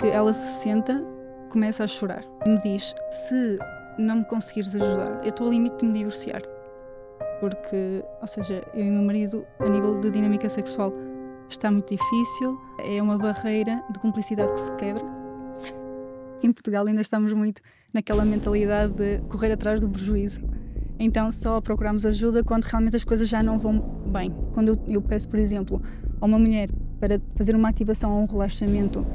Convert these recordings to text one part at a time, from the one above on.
que ela se senta, começa a chorar e me diz: se não me conseguires ajudar, eu estou ao limite de me divorciar. Porque, ou seja, eu e o meu marido, a nível de dinâmica sexual, está muito difícil, é uma barreira de cumplicidade que se quebra. Em Portugal ainda estamos muito naquela mentalidade de correr atrás do prejuízo. Então só procuramos ajuda quando realmente as coisas já não vão bem. Quando eu peço, por exemplo, a uma mulher para fazer uma ativação ou um relaxamento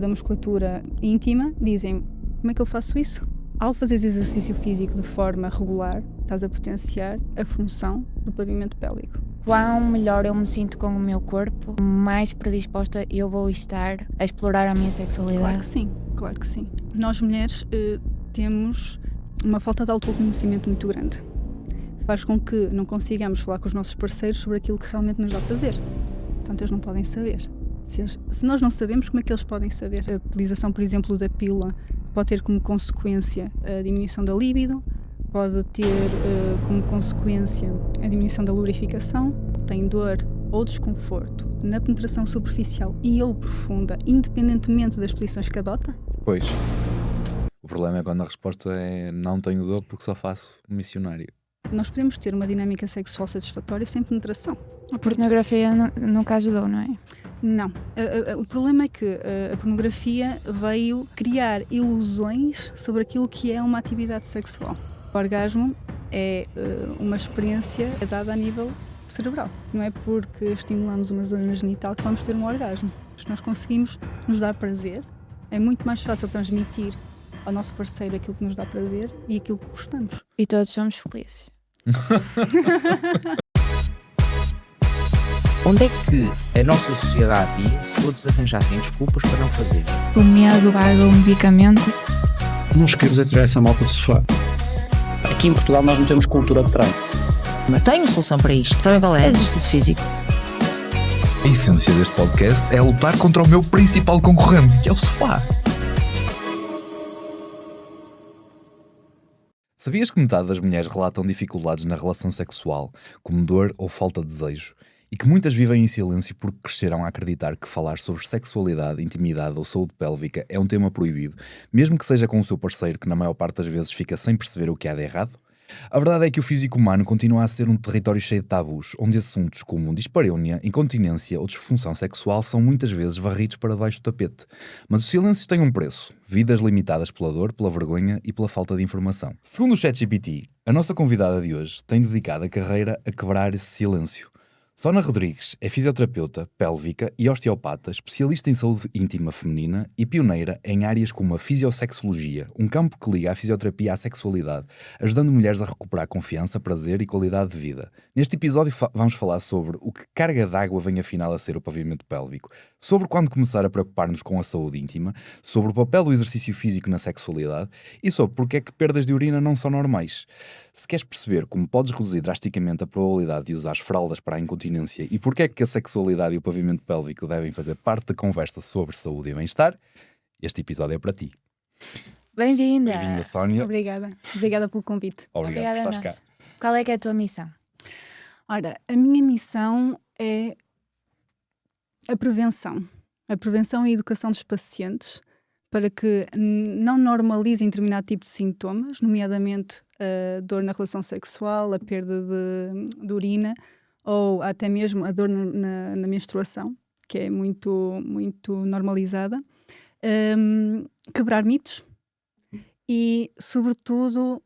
da musculatura íntima, dizem: como é que eu faço isso? Ao fazer exercício físico de forma regular, estás a potenciar a função do pavimento pélvico. Quão melhor eu me sinto com o meu corpo, mais predisposta eu vou estar a explorar a minha sexualidade. Claro que sim, claro que sim. Nós mulheres temos uma falta de autoconhecimento muito grande. Faz com que não consigamos falar com os nossos parceiros sobre aquilo que realmente nos dá prazer. Portanto, eles não podem saber. Se nós não sabemos, como é que eles podem saber? A utilização, por exemplo, da pílula pode ter como consequência a diminuição da libido, pode ter como consequência a diminuição da lubrificação, tem dor ou desconforto na penetração superficial e ou profunda, independentemente das posições que adota? Pois. O problema é quando a resposta é: não tenho dor porque só faço missionário. Nós podemos ter uma dinâmica sexual satisfatória sem penetração. A pornografia nunca ajudou, não é? Não. O problema é que a pornografia veio criar ilusões sobre aquilo que é uma atividade sexual. O orgasmo é uma experiência dada a nível cerebral. Não é porque estimulamos uma zona genital que vamos ter um orgasmo. Se nós conseguimos nos dar prazer, é muito mais fácil transmitir ao nosso parceiro aquilo que nos dá prazer e aquilo que gostamos. E todos somos felizes. Onde é que a nossa sociedade ia se todos arranjassem desculpas para não fazer? O medo paga o medicamento. Nós queremos é tirar essa malta do sofá. Aqui em Portugal nós não temos cultura de treino. Mas tenho solução para isto. Sabem qual é? Exercício físico. A essência deste podcast é lutar contra o meu principal concorrente, que é o sofá. Sabias que metade das mulheres relatam dificuldades na relação sexual, como dor ou falta de desejo, e que muitas vivem em silêncio porque cresceram a acreditar que falar sobre sexualidade, intimidade ou saúde pélvica é um tema proibido, mesmo que seja com o seu parceiro, que na maior parte das vezes fica sem perceber o que há de errado? A verdade é que o físico humano continua a ser um território cheio de tabus, onde assuntos como dispareunia, incontinência ou disfunção sexual são muitas vezes varridos para debaixo do tapete. Mas o silêncio tem um preço: vidas limitadas pela dor, pela vergonha e pela falta de informação. Segundo o ChatGPT, a nossa convidada de hoje tem dedicado a carreira a quebrar esse silêncio. Sónia Rodrigues é fisioterapeuta pélvica e osteopata, especialista em saúde íntima feminina e pioneira em áreas como a fisiosexologia, um campo que liga a fisioterapia à sexualidade, ajudando mulheres a recuperar confiança, prazer e qualidade de vida. Neste episódio vamos falar sobre o que carga d'água vem afinal a ser o pavimento pélvico, sobre quando começar a preocupar-nos com a saúde íntima, sobre o papel do exercício físico na sexualidade e sobre porque é que perdas de urina não são normais. Se queres perceber como podes reduzir drasticamente a probabilidade de usar fraldas para a incontinência e porque é que a sexualidade e o pavimento pélvico devem fazer parte da conversa sobre saúde e bem-estar, este episódio é para ti. Bem-vinda. Bem-vinda, Sónia. Obrigada. Obrigada pelo convite. Obrigado por estares cá. Qual é que é a tua missão? Ora, a minha missão é a prevenção. A prevenção e a educação dos pacientes para que não normalizem determinado tipo de sintomas, nomeadamente a dor na relação sexual, a perda de urina ou até mesmo a dor na menstruação, que é muito, muito normalizada. Quebrar mitos e, sobretudo,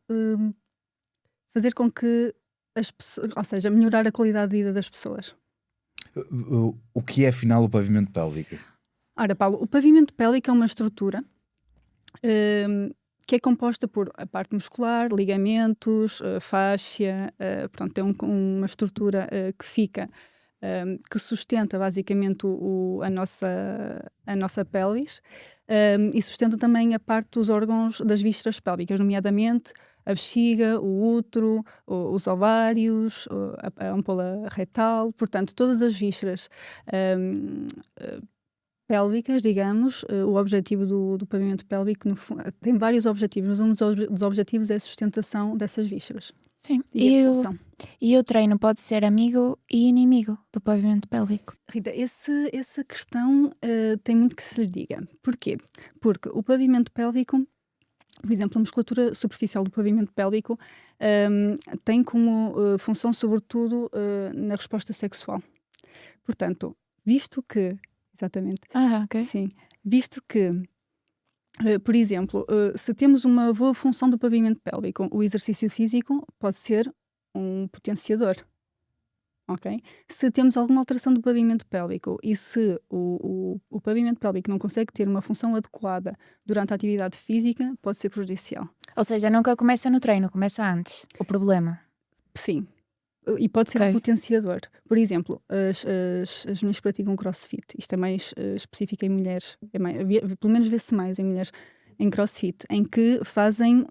fazer com que as pessoas, ou seja, melhorar a qualidade de vida das pessoas. O que é afinal o pavimento pélvico? Ora, Paulo, o pavimento pélvico é uma estrutura que é composta por a parte muscular, ligamentos, fáscia, portanto tem uma estrutura que fica, que sustenta basicamente a nossa pelvis e sustenta também a parte dos órgãos das vísceras pélvicas, nomeadamente a bexiga, o útero, os ovários, a ampola retal, portanto todas as vísceras pélvicas, digamos. O objetivo do pavimento pélvico tem vários objetivos, mas um dos objetivos é a sustentação dessas vísceras. Sim. E a função. E o treino pode ser amigo e inimigo do pavimento pélvico. Rita, essa questão tem muito que se lhe diga. Porquê? Porque o pavimento pélvico, por exemplo, a musculatura superficial do pavimento pélvico tem como função, sobretudo, na resposta sexual. Portanto, visto que... Exatamente. Ok. Sim. Visto que, por exemplo, se temos uma boa função do pavimento pélvico, o exercício físico pode ser um potenciador. Ok? Se temos alguma alteração do pavimento pélvico e se o pavimento pélvico não consegue ter uma função adequada durante a atividade física, pode ser prejudicial. Ou seja, nunca começa no treino, começa antes. O problema. Sim. E pode ser Ok. um potenciador. Por exemplo, as mulheres que praticam crossfit. Isto é mais específico em mulheres. Pelo menos vê-se mais em mulheres em crossfit, em que fazem,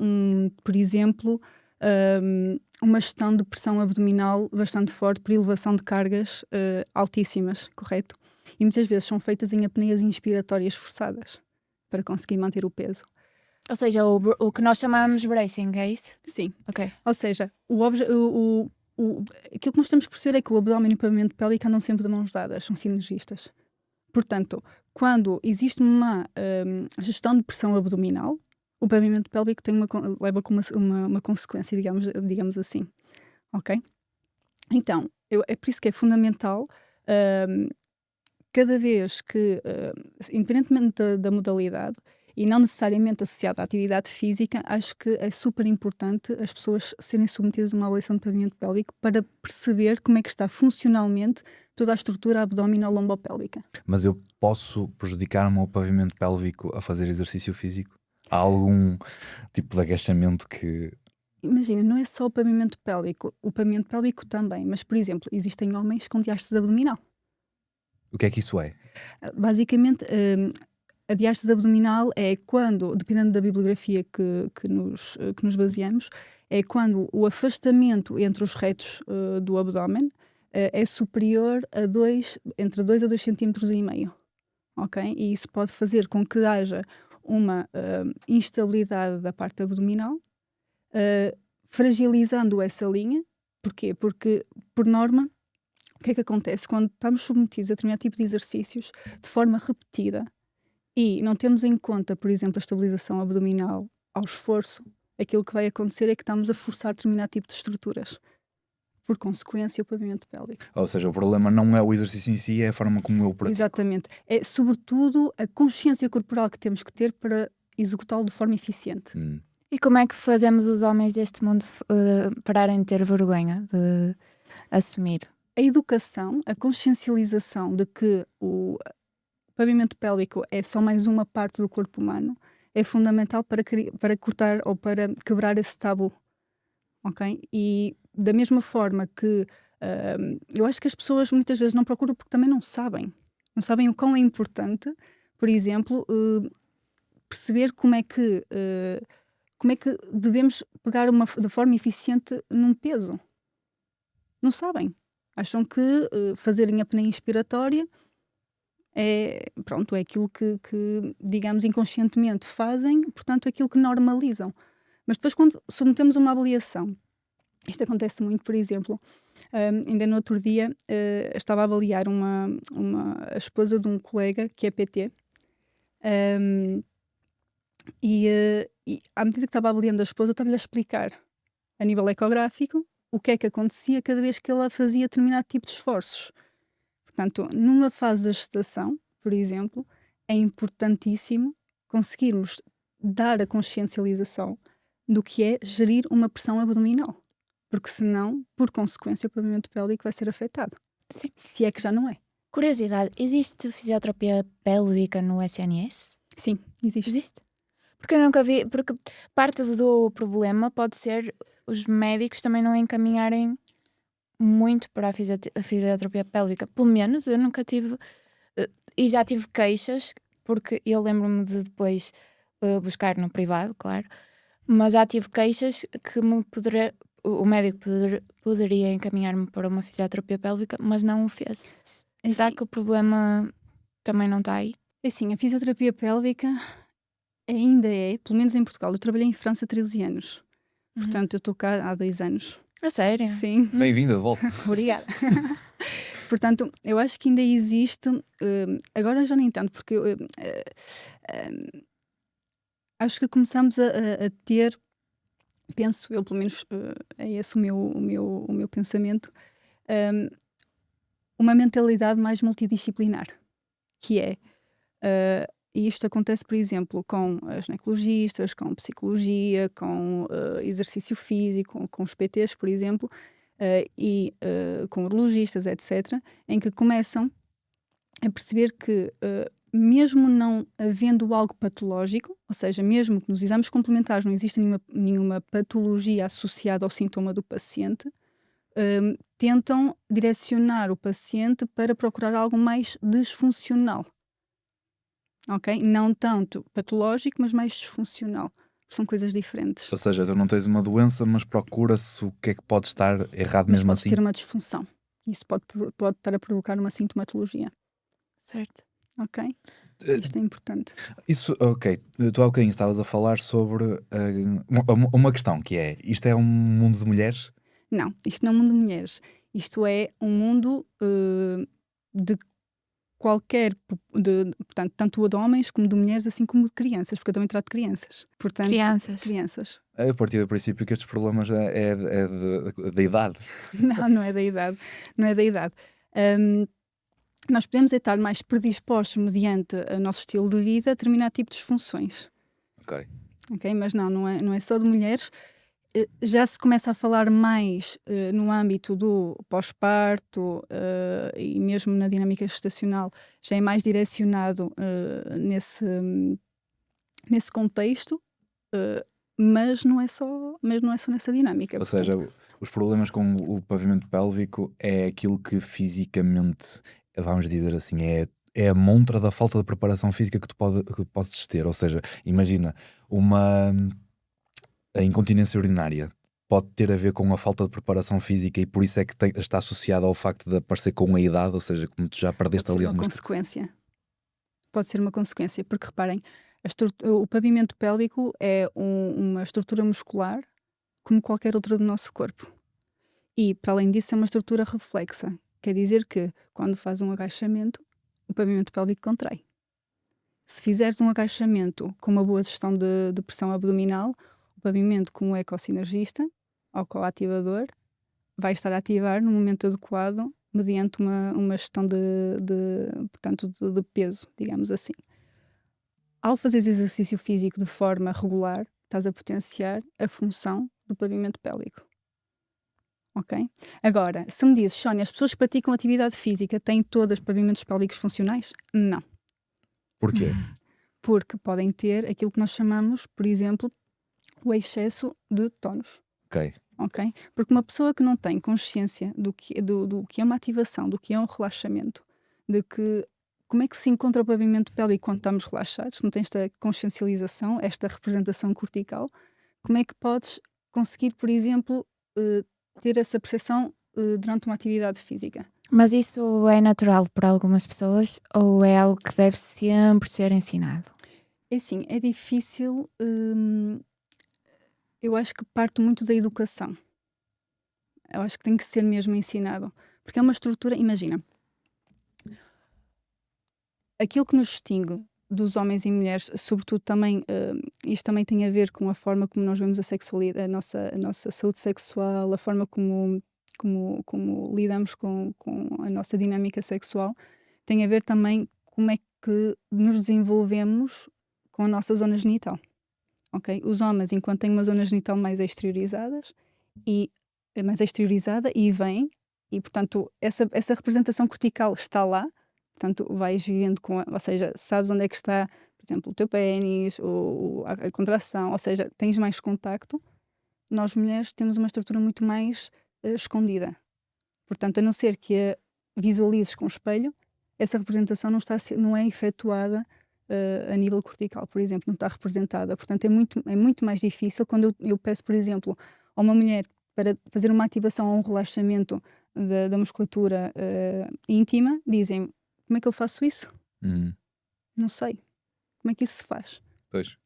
por exemplo, uma gestão de pressão abdominal bastante forte por elevação de cargas altíssimas, correto? E muitas vezes são feitas em apneias inspiratórias forçadas para conseguir manter o peso. Ou seja, o que nós chamamos bracing, é isso? Sim. Ok. Ou seja, aquilo que nós temos que perceber é que o abdômen e o pavimento pélvico andam sempre de mãos dadas, são sinergistas. Portanto, quando existe uma gestão de pressão abdominal, o pavimento pélvico leva com uma consequência, digamos assim. Ok? Então, é por isso que é fundamental, cada vez que, independentemente da modalidade, e não necessariamente associado à atividade física, acho que é super importante as pessoas serem submetidas a uma avaliação de pavimento pélvico para perceber como é que está funcionalmente toda a estrutura abdominal-lombopélvica. Mas eu posso prejudicar o meu pavimento pélvico a fazer exercício físico? Há algum tipo de agachamento que... Imagina, não é só o pavimento pélvico também, mas, por exemplo, existem homens com diástase abdominal. O que é que isso é? Basicamente, a diástase abdominal é quando, dependendo da bibliografia que nos baseamos, é quando o afastamento entre os retos do abdômen é superior a entre 2 a 2,5 cm. Ok? E isso pode fazer com que haja uma instabilidade da parte abdominal, fragilizando essa linha. Porquê? Porque, por norma, o que é que acontece? Quando estamos submetidos a determinado tipo de exercícios de forma repetida e não temos em conta, por exemplo, a estabilização abdominal ao esforço, aquilo que vai acontecer é que estamos a forçar determinado tipo de estruturas. Por consequência, o pavimento pélvico. Ou seja, o problema não é o exercício em si, é a forma como eu pratico. Exatamente. É, sobretudo, a consciência corporal que temos que ter para executá-lo de forma eficiente. E como é que fazemos os homens deste mundo pararem de ter vergonha de assumir? A educação, a consciencialização de que o pavimento pélvico é só mais uma parte do corpo humano é fundamental para cortar ou para quebrar esse tabu. Ok? E da mesma forma que eu acho que as pessoas muitas vezes não procuram porque também não sabem o quão é importante, por exemplo, perceber como é que devemos pegar de forma eficiente num peso. Não sabem. Acham que fazerem a apneia inspiratória é aquilo que, digamos, inconscientemente fazem, portanto, é aquilo que normalizam. Mas depois, quando submetemos a uma avaliação, isto acontece muito, por exemplo, ainda no outro dia estava a avaliar a esposa de um colega que é PT, e à medida que estava avaliando a esposa, eu estava-lhe a explicar, a nível ecográfico, o que é que acontecia cada vez que ela fazia determinado tipo de esforços. Portanto, numa fase da gestação, por exemplo, é importantíssimo conseguirmos dar a consciencialização do que é gerir uma pressão abdominal. Porque senão, por consequência, o pavimento pélvico vai ser afetado. Sim. Se é que já não é. Curiosidade, existe fisioterapia pélvica no SNS? Sim, existe. Porque eu nunca vi, porque parte do problema pode ser os médicos também não encaminharem muito para a fisioterapia pélvica. Pelo menos eu nunca tive, e já tive queixas, porque eu lembro-me de depois buscar no privado, claro, mas já tive queixas que o médico poderia encaminhar-me para uma fisioterapia pélvica, mas não o fez. Será que o problema também não está aí? É assim, a fisioterapia pélvica ainda é, pelo menos em Portugal, eu trabalhei em França há 13 anos. Portanto, eu estou cá há 2 anos. A sério? Sim. Bem-vinda, de volta. Obrigada. Portanto, eu acho que ainda existe, agora já nem tanto, porque acho que começamos a ter, penso eu, pelo menos é esse o meu pensamento, uma mentalidade mais multidisciplinar, que é, e isto acontece, por exemplo, com as ginecologistas, com psicologia, com exercício físico, com os PTs, por exemplo, e com urologistas, etc., em que começam a perceber que, mesmo não havendo algo patológico, ou seja, mesmo que nos exames complementares não exista nenhuma patologia associada ao sintoma do paciente, tentam direcionar o paciente para procurar algo mais disfuncional. Ok? Não tanto patológico, mas mais disfuncional. São coisas diferentes. Ou seja, tu não tens uma doença, mas procura-se o que é que pode estar errado Mas mesmo podes assim. ter uma disfunção. Isso pode estar a provocar uma sintomatologia. Certo. Ok? Isto é importante. Isso, ok. Tu há bocadinho estavas a falar sobre uma questão que é: isto é um mundo de mulheres? Não, isto não é um mundo de mulheres. Isto é um mundo de qualquer, portanto, tanto de homens como de mulheres, assim como de crianças, porque eu também trato de crianças. Portanto, crianças. A partir do princípio que estes problemas é da idade. Não é da idade. Não é da idade. Nós podemos estar mais predispostos, mediante o nosso estilo de vida, a determinado tipo de disfunções. Ok? Mas não é só de mulheres. Já se começa a falar mais no âmbito do pós-parto e mesmo na dinâmica gestacional, já é mais direcionado nesse contexto, mas não é só nessa dinâmica. Ou seja, os problemas com o pavimento pélvico é aquilo que fisicamente, vamos dizer assim, é a montra da falta de preparação física que tu podes ter. Ou seja, imagina, a incontinência urinária pode ter a ver com a falta de preparação física e por isso é que está associada ao facto de aparecer com a idade, ou seja, como tu já perdeste ali algumas... Pode ser uma consequência, porque reparem, o pavimento pélvico é uma estrutura muscular como qualquer outra do nosso corpo. E, para além disso, é uma estrutura reflexa. Quer dizer que, quando faz um agachamento, o pavimento pélvico contrai. Se fizeres um agachamento com uma boa gestão de pressão abdominal, o pavimento, como é cocinergista ou coativador, vai estar a ativar no momento adequado, mediante uma gestão de peso, digamos assim. Ao fazeres exercício físico de forma regular, estás a potenciar a função do pavimento pélvico. Ok? Agora, se me dizes, Sónia, as pessoas que praticam atividade física têm todas pavimentos pélvicos funcionais? Não. Porquê? Porque podem ter aquilo que nós chamamos, por exemplo, o excesso de tónus. Ok? Porque uma pessoa que não tem consciência do que é uma ativação, do que é um relaxamento, de que como é que se encontra o pavimento pélvico quando estamos relaxados, não tem esta consciencialização, esta representação cortical, como é que podes conseguir, por exemplo, ter essa percepção durante uma atividade física? Mas isso é natural para algumas pessoas ou é algo que deve sempre ser ensinado? É assim, é difícil. Eu acho que parte muito da educação. Eu acho que tem que ser mesmo ensinado. Porque é uma estrutura, imagina, aquilo que nos distingue dos homens e mulheres, sobretudo também, isto também tem a ver com a forma como nós vemos a sexualidade, a nossa saúde sexual, a forma como lidamos com a nossa dinâmica sexual, tem a ver também como é que nos desenvolvemos com a nossa zona genital. Okay? Os homens, enquanto têm uma zona genital mais exteriorizada e vem, e portanto essa representação cortical está lá, portanto vais vivendo ou seja, sabes onde é que está, por exemplo, o teu pénis, ou a contração, ou seja, tens mais contacto. Nós mulheres temos uma estrutura muito mais escondida. Portanto, a não ser que a visualizes com o espelho, essa representação não é efetuada a nível cortical, por exemplo, não está representada. Portanto, é muito mais difícil quando eu peço, por exemplo, a uma mulher para fazer uma ativação ou um relaxamento da musculatura íntima, dizem, como é que eu faço isso? Não sei. Como é que isso se faz? Pois.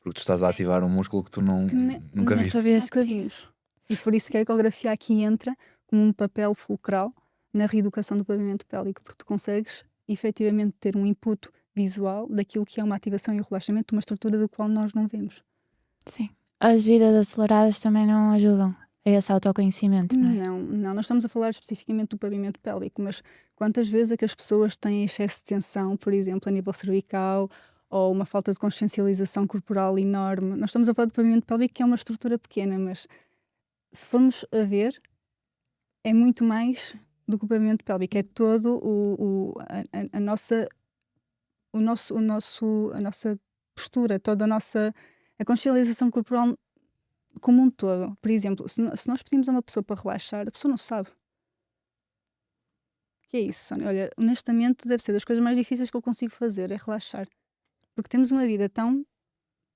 Porque tu estás a ativar um músculo que tu nunca viste. Sabias Nunca vimos. E por isso que a ecografia aqui entra como um papel fulcral na reeducação do pavimento pélvico, porque tu consegues efetivamente ter um input visual daquilo que é uma ativação e o relaxamento de uma estrutura do qual nós não vemos. Sim. As vidas aceleradas também não ajudam a esse autoconhecimento, não é? Não, nós estamos a falar especificamente do pavimento pélvico, mas quantas vezes é que as pessoas têm excesso de tensão, por exemplo, a nível cervical, ou uma falta de consciencialização corporal enorme? Nós estamos a falar do pavimento pélvico, que é uma estrutura pequena, mas se formos a ver, é muito mais do que o pavimento pélvico, é todo a nossa postura, toda a consciencialização corporal como um todo. Por exemplo, se nós pedimos a uma pessoa para relaxar, a pessoa não sabe. O que é isso, Sónia? Olha, honestamente, deve ser das coisas mais difíceis que eu consigo fazer, é relaxar. Porque temos uma vida tão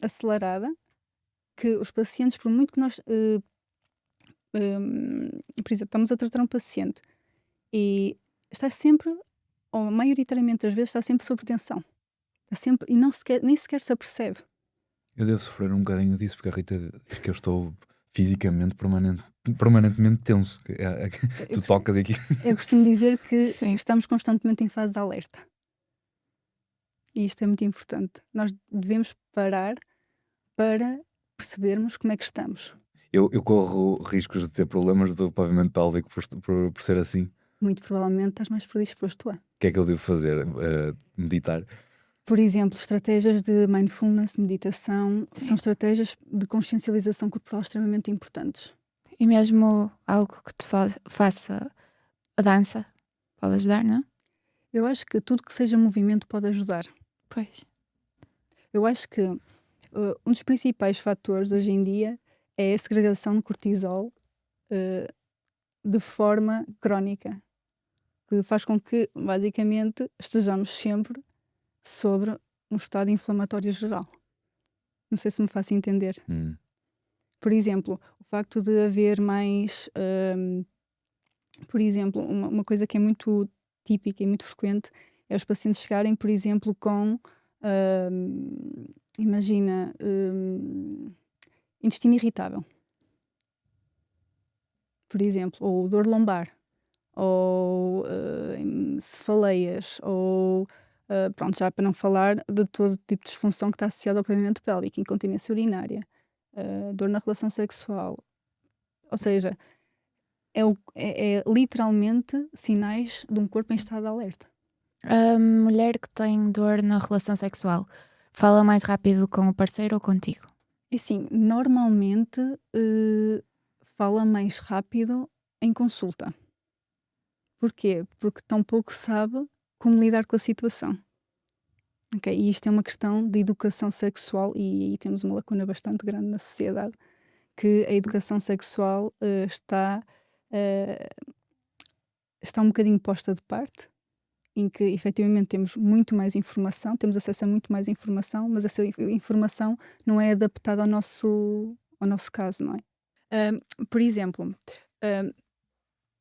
acelerada que os pacientes, por muito que nós... por exemplo, estamos a tratar um paciente e está sempre, ou maioritariamente das vezes, está sempre sob tensão. Está sempre, e nem sequer se apercebe. Eu devo sofrer um bocadinho disso, porque a Rita diz que eu estou fisicamente permanentemente tenso. Tu tocas aqui. Eu costumo dizer que Sim. estamos constantemente em fase de alerta. E isto é muito importante. Nós devemos parar para percebermos como é que estamos. Eu corro riscos de ter problemas do pavimento pélvico por ser assim. Muito provavelmente estás mais predisposto a. O que é que eu devo fazer? Meditar? Por exemplo, estratégias de mindfulness, meditação, Sim. são estratégias de consciencialização corporal extremamente importantes. E mesmo algo que te faça a dança pode ajudar, não? Eu acho que tudo que seja movimento pode ajudar. Pois. Eu acho que um dos principais fatores hoje em dia é a segregação de cortisol de forma crónica, que faz com que, basicamente, estejamos sempre sobre um estado inflamatório geral. Não sei se me faço entender. Por exemplo, o facto de haver mais... por exemplo, uma coisa que é muito típica e muito frequente é os pacientes chegarem, por exemplo, com... imagina... intestino irritável. Por exemplo, ou dor lombar, ou cefaleias, ou... pronto, já para não falar de todo tipo de disfunção que está associada ao pavimento pélvico, incontinência urinária, dor na relação sexual. Ou seja, é literalmente sinais de um corpo em estado de alerta. A mulher que tem dor na relação sexual fala mais rápido com o parceiro ou contigo? E sim, normalmente fala mais rápido em consulta. Porquê? Porque tão pouco sabe como lidar com a situação. Okay? E isto é uma questão de educação sexual e aí temos uma lacuna bastante grande na sociedade, que a educação sexual está um bocadinho posta de parte, em que efetivamente temos muito mais informação, temos acesso a muito mais informação, mas essa informação não é adaptada ao nosso caso, não é? Por exemplo,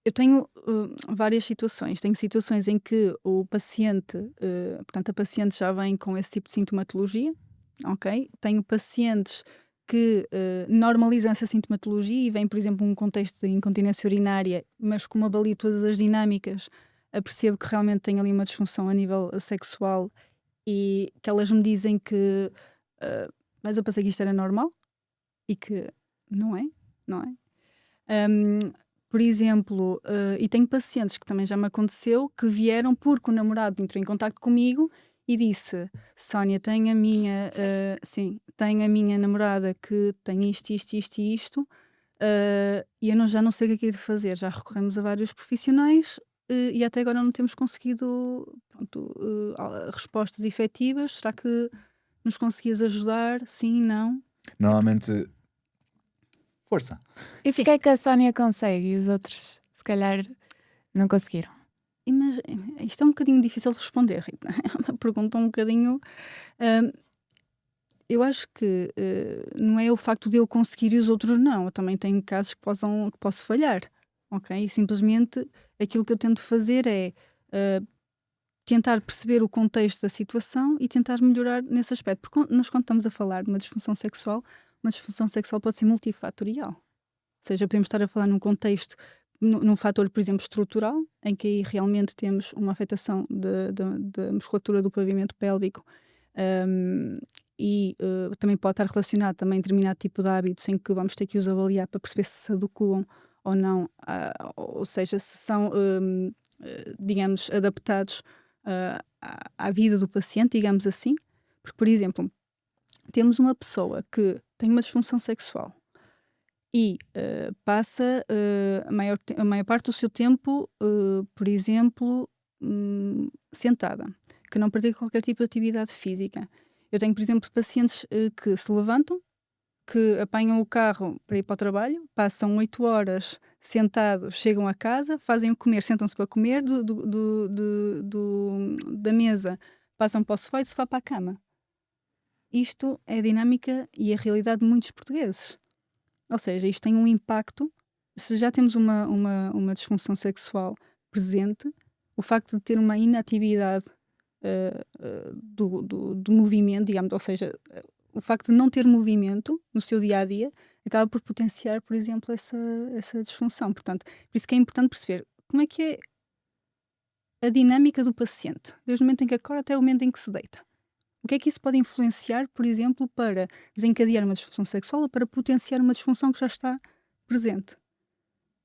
eu tenho várias situações. Tenho situações em que o paciente, portanto, a paciente já vem com esse tipo de sintomatologia, ok? Tenho pacientes que normalizam essa sintomatologia e vêm, por exemplo, num contexto de incontinência urinária, mas como avalio todas as dinâmicas, percebo que realmente tem ali uma disfunção a nível sexual e que elas me dizem que mas eu pensei que isto era normal e que não é. Por exemplo, e tenho pacientes que também já me aconteceu que vieram porque o namorado entrou em contacto comigo e disse: Sónia, tenho a minha namorada que tem isto e eu já não sei o que é de fazer. Já recorremos a vários profissionais e até agora não temos conseguido respostas efetivas. Será que nos conseguias ajudar? Sim, não? Normalmente, força. E porquê é que a Sónia consegue e os outros, se calhar, não conseguiram? Mas isto é um bocadinho difícil de responder, Rita. É uma pergunta um bocadinho... eu acho que não é o facto de eu conseguir e os outros não. Eu também tenho casos que posso falhar, ok? E simplesmente aquilo que eu tento fazer é tentar perceber o contexto da situação e tentar melhorar nesse aspecto. Porque nós, quando estamos a falar de uma disfunção sexual pode ser multifatorial. seja, podemos estar a falar num contexto, num fator, por exemplo, estrutural, em que aí realmente temos uma afetação da musculatura do pavimento pélvico, e também pode estar relacionado também a determinado tipo de hábitos em que vamos ter que os avaliar para perceber se adequam ou não, ou seja, se são, digamos, adaptados à vida do paciente, digamos assim. Porque, por exemplo, temos uma pessoa que tem uma disfunção sexual e passa a maior parte do seu tempo, por exemplo, sentada, que não pratica qualquer tipo de atividade física. Eu tenho, por exemplo, pacientes que se levantam, que apanham o carro para ir para o trabalho, passam 8 horas sentados, chegam a casa, fazem o comer, sentam-se para comer, da mesa passam para o sofá e do sofá para a cama. Isto é a dinâmica e a realidade de muitos portugueses. Ou seja, isto tem um impacto. Se já temos uma disfunção sexual presente, o facto de ter uma inatividade do movimento, digamos, ou seja, o facto de não ter movimento no seu dia-a-dia acaba por potenciar, por exemplo, essa disfunção. Portanto, por isso que é importante perceber como é que é a dinâmica do paciente, desde o momento em que acorda até o momento em que se deita. O que é que isso pode influenciar, por exemplo, para desencadear uma disfunção sexual ou para potenciar uma disfunção que já está presente?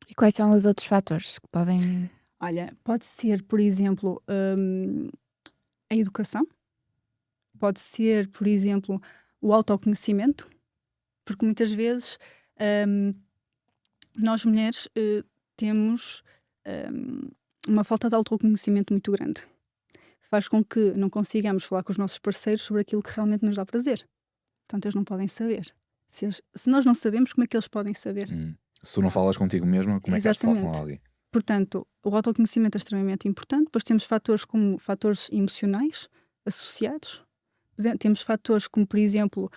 E quais são os outros fatores que podem... Olha, pode ser, por exemplo, a educação. Pode ser, por exemplo, o autoconhecimento. Porque muitas vezes nós mulheres temos uma falta de autoconhecimento muito grande. Faz com que não consigamos falar com os nossos parceiros sobre aquilo que realmente nos dá prazer. Portanto, eles não podem saber. Se nós não sabemos, como é que eles podem saber? Se tu não falas contigo mesma, como é que queres falar com alguém? Portanto, o autoconhecimento é extremamente importante. Depois temos fatores como fatores emocionais associados. Temos fatores como, por exemplo,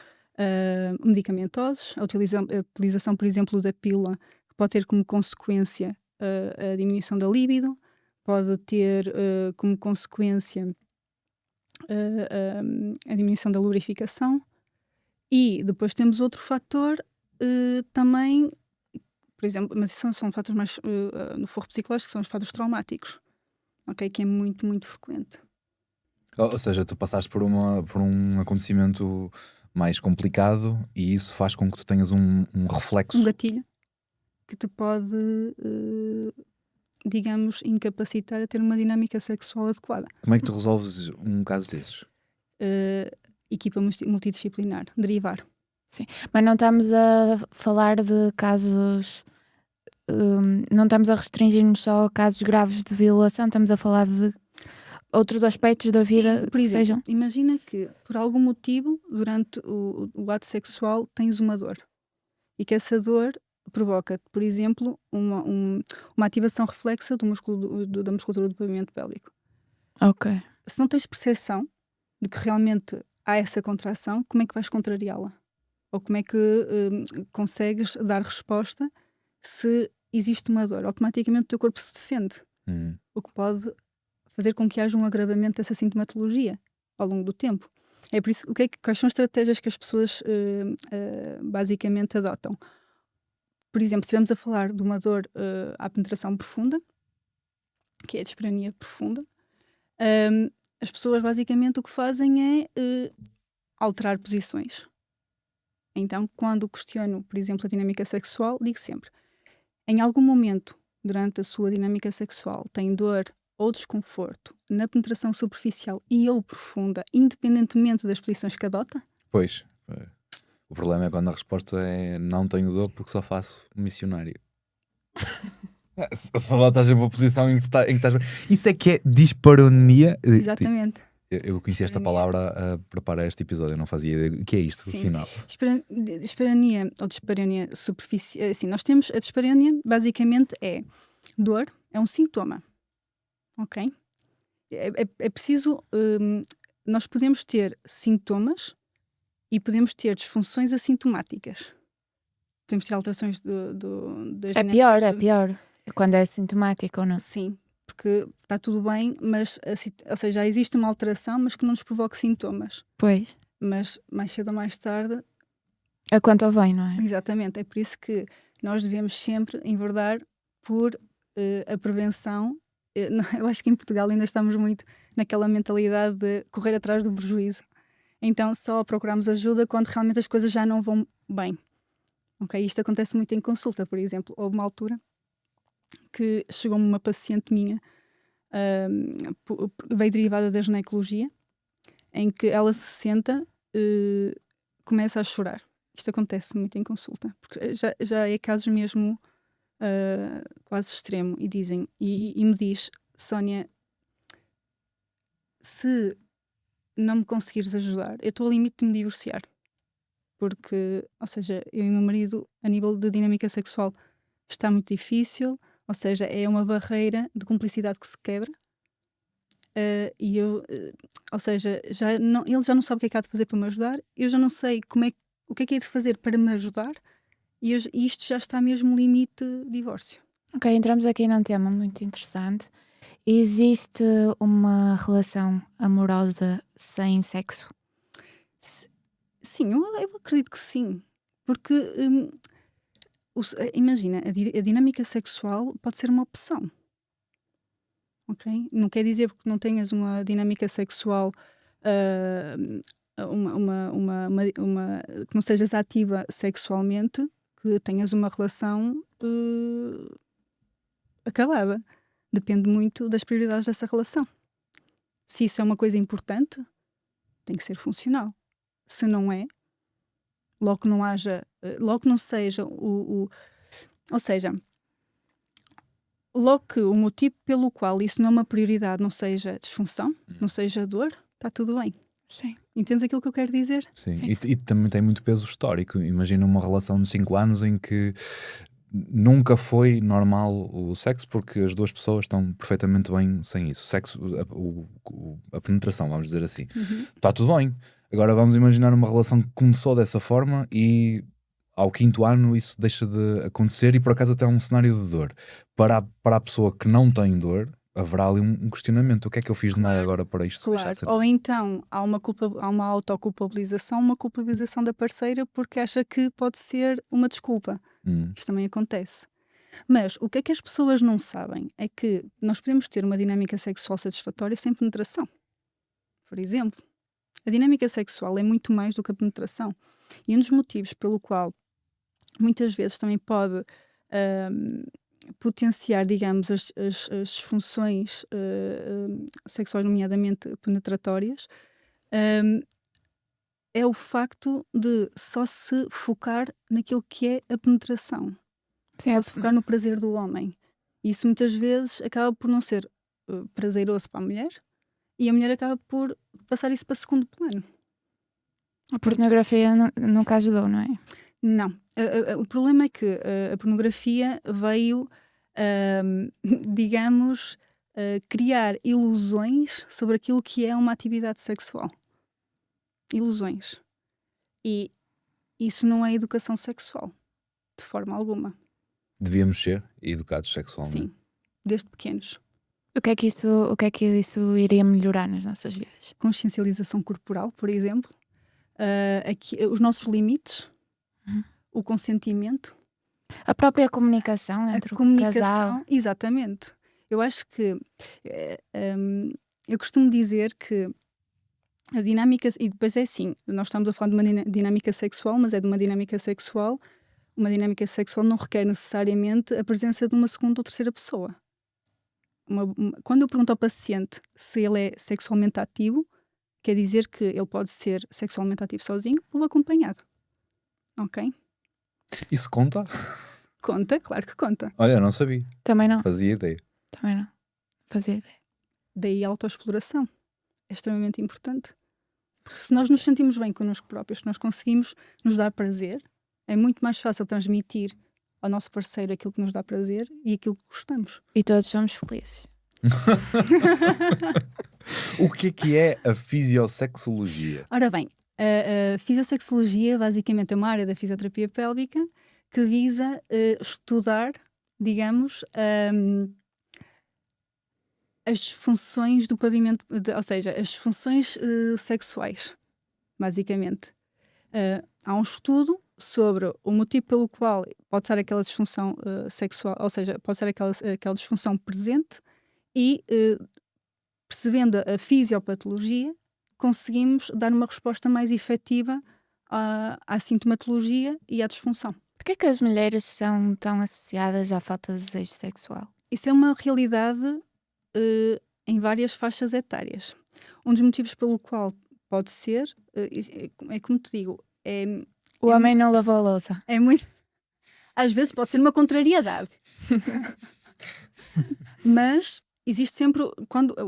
medicamentosos, a utilização, por exemplo, da pílula, que pode ter como consequência a diminuição da libido, pode ter como consequência a diminuição da lubrificação. E depois temos outro fator também, por exemplo, mas isso são fatores mais no forro psicológico, que são os fatores traumáticos, okay? Que é muito, muito frequente. Ou seja, tu passaste por um acontecimento mais complicado e isso faz com que tu tenhas um reflexo. Um gatilho que te pode, digamos, incapacitar a ter uma dinâmica sexual adequada. Como é que tu resolves um caso desses? Equipa multidisciplinar, derivar. Sim, mas não estamos a falar de casos, não estamos a restringir-nos só a casos graves de violação, estamos a falar de outros aspectos da vida. Sim, por exemplo, imagina que por algum motivo durante o ato sexual tens uma dor e que essa dor provoca, por exemplo, uma ativação reflexa da musculatura do pavimento pélvico. Ok. Se não tens percepção de que realmente há essa contração, como é que vais contrariá-la? Ou como é que consegues dar resposta se existe uma dor? Automaticamente o teu corpo se defende, o que pode fazer com que haja um agravamento dessa sintomatologia ao longo do tempo. É por isso, quais são as estratégias que as pessoas basicamente adotam? Por exemplo, se estivermos a falar de uma dor à penetração profunda, que é a dispareunia profunda, as pessoas basicamente o que fazem é alterar posições. Então, quando questiono, por exemplo, a dinâmica sexual, digo sempre, em algum momento durante a sua dinâmica sexual tem dor ou desconforto na penetração superficial e ou profunda, independentemente das posições que adota? Pois. O problema é quando a resposta é não tenho dor porque só faço missionário. Só lá estás em uma posição em que estás... Isso é que é dispareunia. Exatamente. Eu conheci esta palavra a preparar este episódio, eu não fazia ideia. O que é isto, Sim. afinal? Dispareunia ou dispareunia superficial. Assim, nós temos a dispareunia, basicamente é dor, é um sintoma. Ok? É preciso. Nós podemos ter sintomas e podemos ter disfunções assintomáticas. Podemos ter alterações das É pior. Quando é sintomático ou não? Sim, porque está tudo bem, mas ou seja, já existe uma alteração, mas que não nos provoca sintomas. Pois. Mas mais cedo ou mais tarde. A conta vem, não é? Exatamente, é por isso que nós devemos sempre enverdar por a prevenção. Eu acho que em Portugal ainda estamos muito naquela mentalidade de correr atrás do prejuízo. Então só procuramos ajuda quando realmente as coisas já não vão bem. Okay? Isto acontece muito em consulta, por exemplo. Houve uma altura que chegou-me uma paciente minha, veio derivada da ginecologia, em que ela se senta, começa a chorar. Isto acontece muito em consulta, porque já é casos mesmo quase extremo, e me diz: Sónia, se não me conseguires ajudar, eu estou ao limite de me divorciar. Porque, ou seja, eu e o meu marido, a nível de dinâmica sexual, está muito difícil, ou seja, é uma barreira de cumplicidade que se quebra. E eu, ou seja, ele já não sabe o que é que há de fazer para me ajudar, eu já não sei o que é de fazer para me ajudar, e isto já está mesmo no limite de divórcio. Ok, entramos aqui num tema muito interessante. Existe uma relação amorosa sem sexo? Sim, eu acredito que sim. Porque, imagina, a dinâmica sexual pode ser uma opção. Ok? Não quer dizer porque não tenhas uma dinâmica sexual, que não sejas ativa sexualmente, que tenhas uma relação acabada. Depende muito das prioridades dessa relação. Se isso é uma coisa importante, tem que ser funcional. Se não é, logo que não haja, logo que não seja ou seja, logo que o motivo pelo qual isso não é uma prioridade não seja disfunção, não seja dor, está tudo bem. Sim. Entendes aquilo que eu quero dizer? Sim. Sim. E também tem muito peso histórico. Imagina uma relação de 5 anos em que nunca foi normal o sexo, porque as duas pessoas estão perfeitamente bem sem isso. Sexo, a penetração, vamos dizer assim. Está tudo bem. Agora vamos imaginar uma relação que começou dessa forma e ao 5º ano isso deixa de acontecer, e por acaso até é um cenário de dor. Para a pessoa que não tem dor, haverá ali um questionamento. O que é que eu fiz de mal agora para isto deixar de ser? Ou então há uma autoculpabilização, uma culpabilização da parceira porque acha que pode ser uma desculpa. Isto também acontece. Mas o que é que as pessoas não sabem é que nós podemos ter uma dinâmica sexual satisfatória sem penetração. Por exemplo, a dinâmica sexual é muito mais do que a penetração. E um dos motivos pelo qual muitas vezes também pode potenciar, digamos, as funções sexuais, nomeadamente penetratórias, é o facto de só se focar naquilo que é a penetração. Só se focar no prazer do homem. Isso muitas vezes acaba por não ser prazeroso para a mulher, e a mulher acaba por passar isso para segundo plano. A pornografia nunca ajudou, não é? Não. O problema é que a pornografia veio, digamos, criar ilusões sobre aquilo que é uma atividade sexual. Ilusões. E isso não é educação sexual, de forma alguma. Devíamos ser educados sexualmente. Sim, desde pequenos. O que é que isso iria melhorar nas nossas vidas? Consciencialização corporal, por exemplo. Os nossos limites. O consentimento. A própria comunicação entre o casal. Exatamente. Eu acho que eu costumo dizer que a dinâmica, e depois é assim, nós estamos a falar de uma dinâmica sexual, mas é de uma dinâmica sexual. Uma dinâmica sexual não requer necessariamente a presença de uma segunda ou terceira pessoa. Quando eu pergunto ao paciente se ele é sexualmente ativo, quer dizer que ele pode ser sexualmente ativo sozinho ou acompanhado. Ok? Isso conta? Conta, claro que conta. Olha, eu não sabia. Também não. Fazia ideia. Também não. Fazia ideia. Daí a autoexploração. É extremamente importante. Porque se nós nos sentimos bem connosco próprios, se nós conseguimos nos dar prazer, é muito mais fácil transmitir ao nosso parceiro aquilo que nos dá prazer e aquilo que gostamos. E todos somos felizes. O que é a fisiosexologia? Ora bem, a fisiosexologia basicamente é uma área da fisioterapia pélvica que visa estudar, digamos, as funções do pavimento, ou seja, as funções sexuais, basicamente. Há um estudo sobre o motivo pelo qual pode ser aquela disfunção sexual, ou seja, pode ser aquela disfunção presente e percebendo a fisiopatologia, conseguimos dar uma resposta mais efetiva à sintomatologia e à disfunção. Porquê que as mulheres são tão associadas à falta de desejo sexual? Isso é uma realidade em várias faixas etárias. Um dos motivos pelo qual pode ser, é como te digo, O homem não lavou a louça. é muito. Às vezes pode ser uma contrariedade. Mas existe sempre,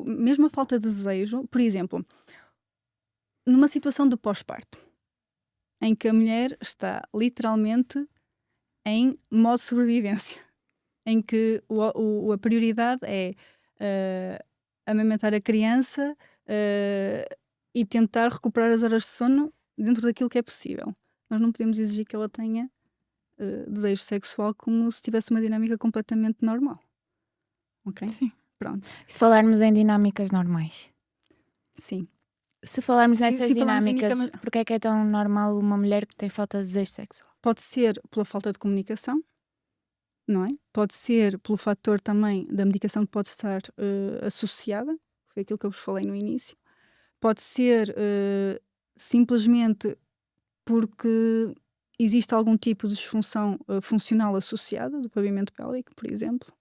mesmo a falta de desejo, por exemplo, numa situação de pós-parto, em que a mulher está literalmente em modo de sobrevivência, em que a prioridade é amamentar a criança e tentar recuperar as horas de sono dentro daquilo que é possível. Nós não podemos exigir que ela tenha desejo sexual como se tivesse uma dinâmica completamente normal. Ok? Sim. Pronto. Se falarmos em dinâmicas normais. Sim. Se falarmos Sim, nessas se falarmos em dinâmicas, porque é que é tão normal uma mulher que tem falta de desejo sexual? Pode ser pela falta de comunicação, não é? Pode ser pelo fator também da medicação que pode estar associada, foi aquilo que eu vos falei no início. Pode ser simplesmente porque existe algum tipo de disfunção funcional associada do pavimento pélvico, por exemplo.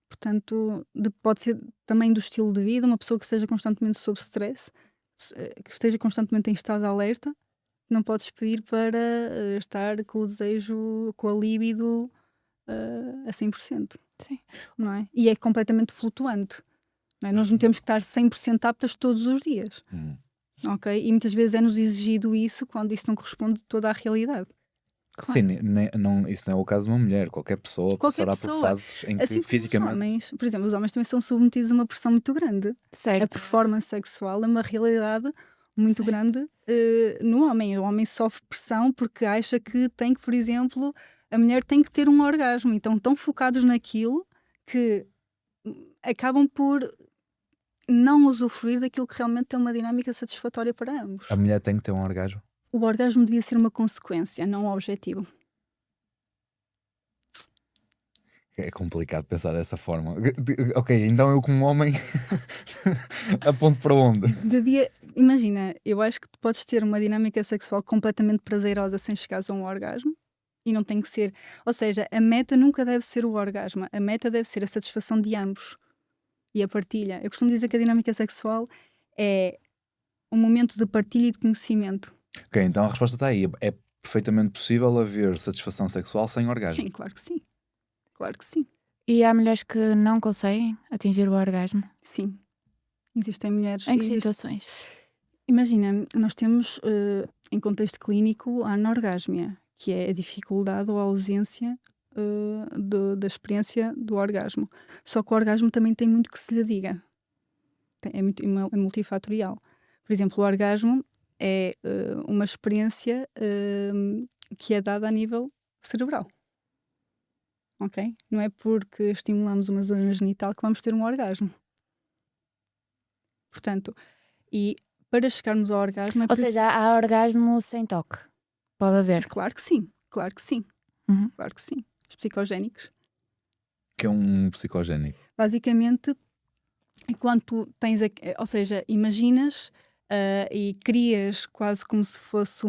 Portanto, pode ser também do estilo de vida, uma pessoa que esteja constantemente sob stress, que esteja constantemente em estado de alerta, não podes pedir para estar com o desejo, com a libido a 100%. Sim. Não é? E é completamente flutuante. Não é? Nós não temos que estar 100% aptas todos os dias. Ok? E muitas vezes é-nos exigido isso quando isso não corresponde toda à realidade. Claro. Sim, isso não é o caso de uma mulher. Qualquer pessoa passará por fases em que Assim como fisicamente. os homens, por exemplo, os homens também são submetidos a uma pressão muito grande. A Certo. performance sexual é uma realidade muito Certo. grande no homem. O homem sofre pressão porque acha que tem que, por exemplo, a mulher tem que ter um orgasmo. Então estão focados naquilo que acabam por não usufruir daquilo que realmente é uma dinâmica satisfatória para ambos. A mulher tem que ter um orgasmo. O orgasmo devia ser uma consequência, não um objetivo. É complicado pensar dessa forma. Ok, então eu como homem aponto para onde? Imagina, eu acho que tu podes ter uma dinâmica sexual completamente prazerosa sem chegares a um orgasmo e não tem que ser. Ou seja, a meta nunca deve ser o orgasmo, a meta deve ser a satisfação de ambos e a partilha. Eu costumo dizer que a dinâmica sexual é um momento de partilha e de conhecimento. Ok, então a resposta está aí. É perfeitamente possível haver satisfação sexual sem orgasmo. Sim, claro que sim. Claro que sim. E há mulheres que não conseguem atingir o orgasmo? Sim. Existem mulheres. Em que situações? Imagina, nós temos em contexto clínico a anorgasmia, que é a dificuldade ou a ausência da experiência do orgasmo. Só que o orgasmo também tem muito que se lhe diga. É multifatorial. Por exemplo, o orgasmo é uma experiência que é dada a nível cerebral. Ok? Não é porque estimulamos uma zona genital que vamos ter um orgasmo. Portanto, e para chegarmos ao orgasmo... Ou seja, há orgasmo sem toque? Pode haver? Claro que sim, claro que sim. Uhum. Claro que sim. Os psicogénicos. Que é um psicogénico. Basicamente, quando tu tens... Ou seja, imaginas e crias quase como se fosse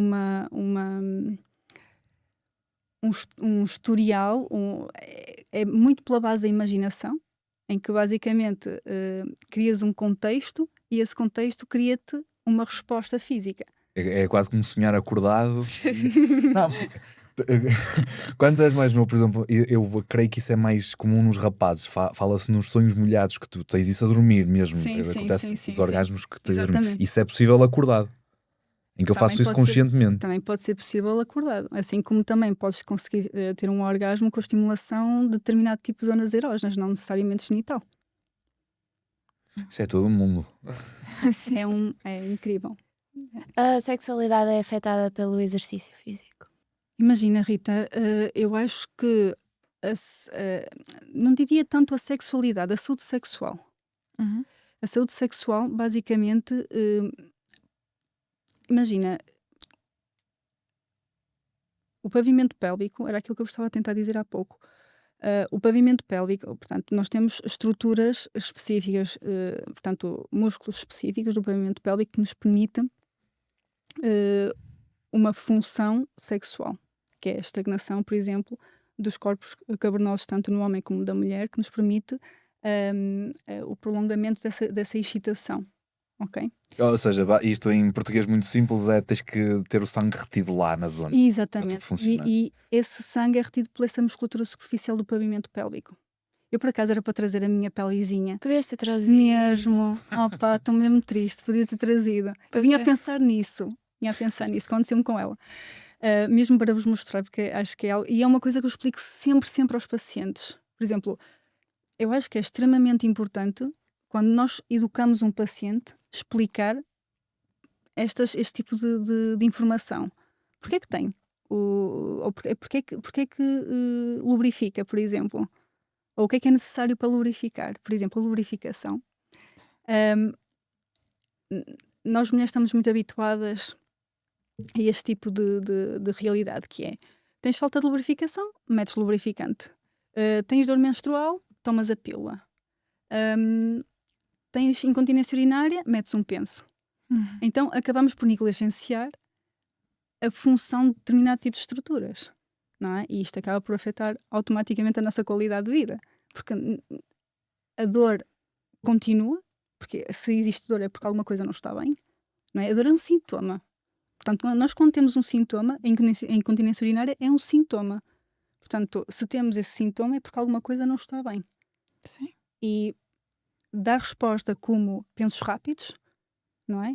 um historial, é muito pela base da imaginação, em que basicamente crias um contexto e esse contexto cria-te uma resposta física. É quase como sonhar acordado. Não, quando és mais novo, por exemplo, eu creio que isso é mais comum nos rapazes. Fala-se nos sonhos molhados, que tu tens isso a dormir mesmo. Acontece os orgasmos que tens a dormir. Isso é possível acordado. Em que eu faço isso conscientemente. Também pode ser possível acordado. Assim como também podes conseguir ter um orgasmo com a estimulação de determinado tipo de zonas erógenas, não necessariamente genital. Isso é todo o mundo. É incrível. A sexualidade é afetada pelo exercício físico? Imagina, Rita, eu acho que não diria tanto a sexualidade, a saúde sexual. Uhum. A saúde sexual, basicamente, imagina, o pavimento pélvico era aquilo que eu estava a tentar dizer há pouco. O pavimento pélvico, portanto, nós temos estruturas específicas, portanto, músculos específicos do pavimento pélvico que nos permitem uma função sexual, que é a estagnação, por exemplo, dos corpos cavernosos, tanto no homem como da mulher, que nos permite o prolongamento dessa excitação. Ok? Ou seja, isto em português muito simples é tens que ter o sangue retido lá na zona. Para Exatamente. tudo funcionar. E esse sangue é retido por essa musculatura superficial do pavimento pélvico. Eu, por acaso, era para trazer a minha pelezinha. Podias ter trazido. Mesmo. Opa, estou mesmo triste. Podia ter trazido. Eu vinha a pensar nisso. Aconteceu-me com ela. Mesmo para vos mostrar, porque acho que é algo... E é uma coisa que eu explico sempre aos pacientes. Por exemplo, eu acho que é extremamente importante, quando nós educamos um paciente, explicar este tipo de informação. Porquê que tem? Ou porquê que lubrifica, por exemplo? Ou o que é necessário para lubrificar? Por exemplo, a lubrificação. Nós mulheres estamos muito habituadas a este tipo de realidade, que é: tens falta de lubrificação, metes lubrificante. Tens dor menstrual, tomas a pílula. Tens incontinência urinária, metes um penso. Então acabamos por negligenciar a função de determinado tipo de estruturas, não é? E isto acaba por afetar automaticamente a nossa qualidade de vida, porque a dor continua, porque se existe dor é porque alguma coisa não está bem, não é? A dor é um sintoma. Portanto, nós quando temos um sintoma, a incontinência urinária é um sintoma. Portanto, se temos esse sintoma é porque alguma coisa não está bem. Sim. E dar resposta como pensos rápidos, não é?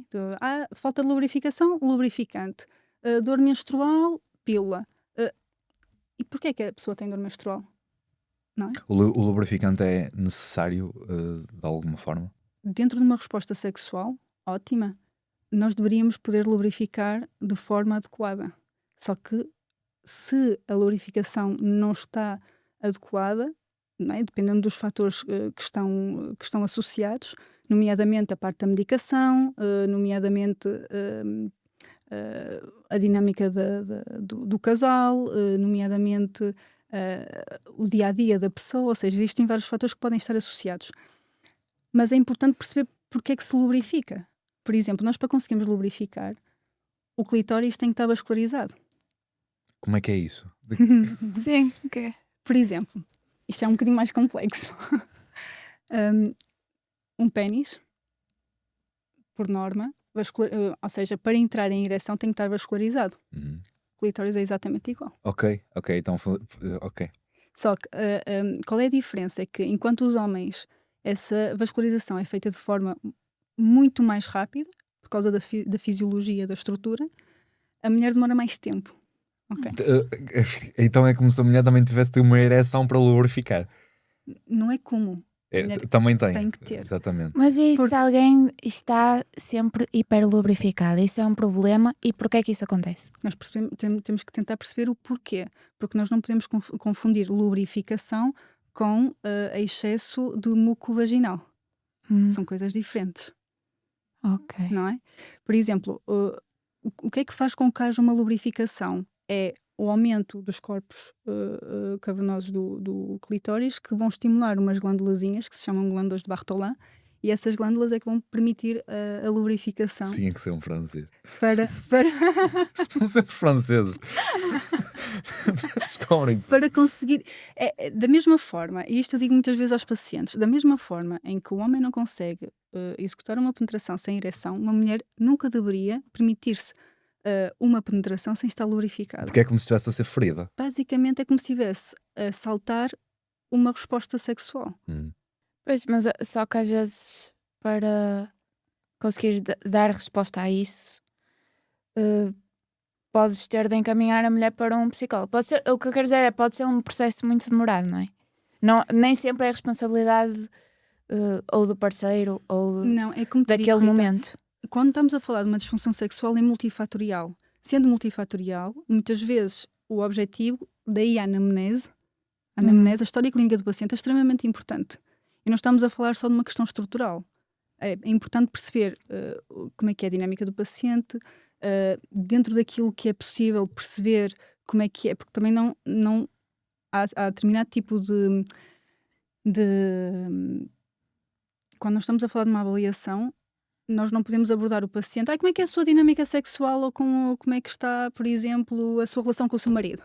Falta de lubrificação, lubrificante. Dor menstrual, pílula. E porquê que a pessoa tem dor menstrual? Não é? O lubrificante é necessário de alguma forma? Dentro de uma resposta sexual, ótima, nós deveríamos poder lubrificar de forma adequada. Só que se a lubrificação não está adequada, não é? Dependendo dos fatores que estão associados, nomeadamente a parte da medicação, nomeadamente a dinâmica do casal, nomeadamente o dia-a-dia da pessoa, ou seja, existem vários fatores que podem estar associados. Mas é importante perceber porque é que se lubrifica. Por exemplo, nós para conseguirmos lubrificar, o clitóris tem que estar vascularizado. Como é que é isso? Sim, ok. Por exemplo, isto é um bocadinho mais complexo. Um pénis, por norma, ou seja, para entrar em ereção tem que estar vascularizado. O clitóris é exatamente igual. Ok, então, ok. Só que qual é a diferença? É que enquanto os homens, essa vascularização é feita de forma muito mais rápida, por causa da fisiologia da estrutura, a mulher demora mais tempo. Okay. Então é como se a mulher também tivesse de ter uma ereção para lubrificar. Não é como. Também tem. Tem que ter. Exatamente. Mas e se alguém está sempre hiperlubrificado? Isso é um problema, e porquê é que isso acontece? Nós temos que tentar perceber o porquê. Porque nós não podemos confundir lubrificação com excesso de muco vaginal. São coisas diferentes. Ok. Não é? Por exemplo, o que é que faz com que haja uma lubrificação? É o aumento dos corpos cavernosos do clitóris, que vão estimular umas glândulazinhas que se chamam glândulas de Bartholin, e essas glândulas é que vão permitir a lubrificação. Tinha que ser um francês. Para São sempre franceses. Descobrem. Para conseguir. Da mesma forma, e isto eu digo muitas vezes aos pacientes, da mesma forma em que o homem não consegue executar uma penetração sem ereção, uma mulher nunca deveria permitir-se uma penetração sem estar lubrificada. Porque é como se estivesse a ser ferida. Basicamente é como se estivesse a saltar uma resposta sexual. Pois, mas só que às vezes, para conseguires dar resposta a isso, podes ter de encaminhar a mulher para um psicólogo. Pode ser, o que eu quero dizer é, pode ser um processo muito demorado, não é? Nem sempre é responsabilidade ou do parceiro ou Não, é como te daquele digo, Rita, momento. quando estamos a falar de uma disfunção sexual é multifatorial. Sendo multifatorial, muitas vezes o objetivo, daí a anamnese, a história clínica do paciente é extremamente importante. E não estamos a falar só de uma questão estrutural. É importante perceber como é que é a dinâmica do paciente, dentro daquilo que é possível perceber como é que é, porque também não há determinado tipo de quando nós estamos a falar de uma avaliação, nós não podemos abordar o paciente. Como é que é a sua dinâmica sexual ou como é que está, por exemplo, a sua relação com o seu marido?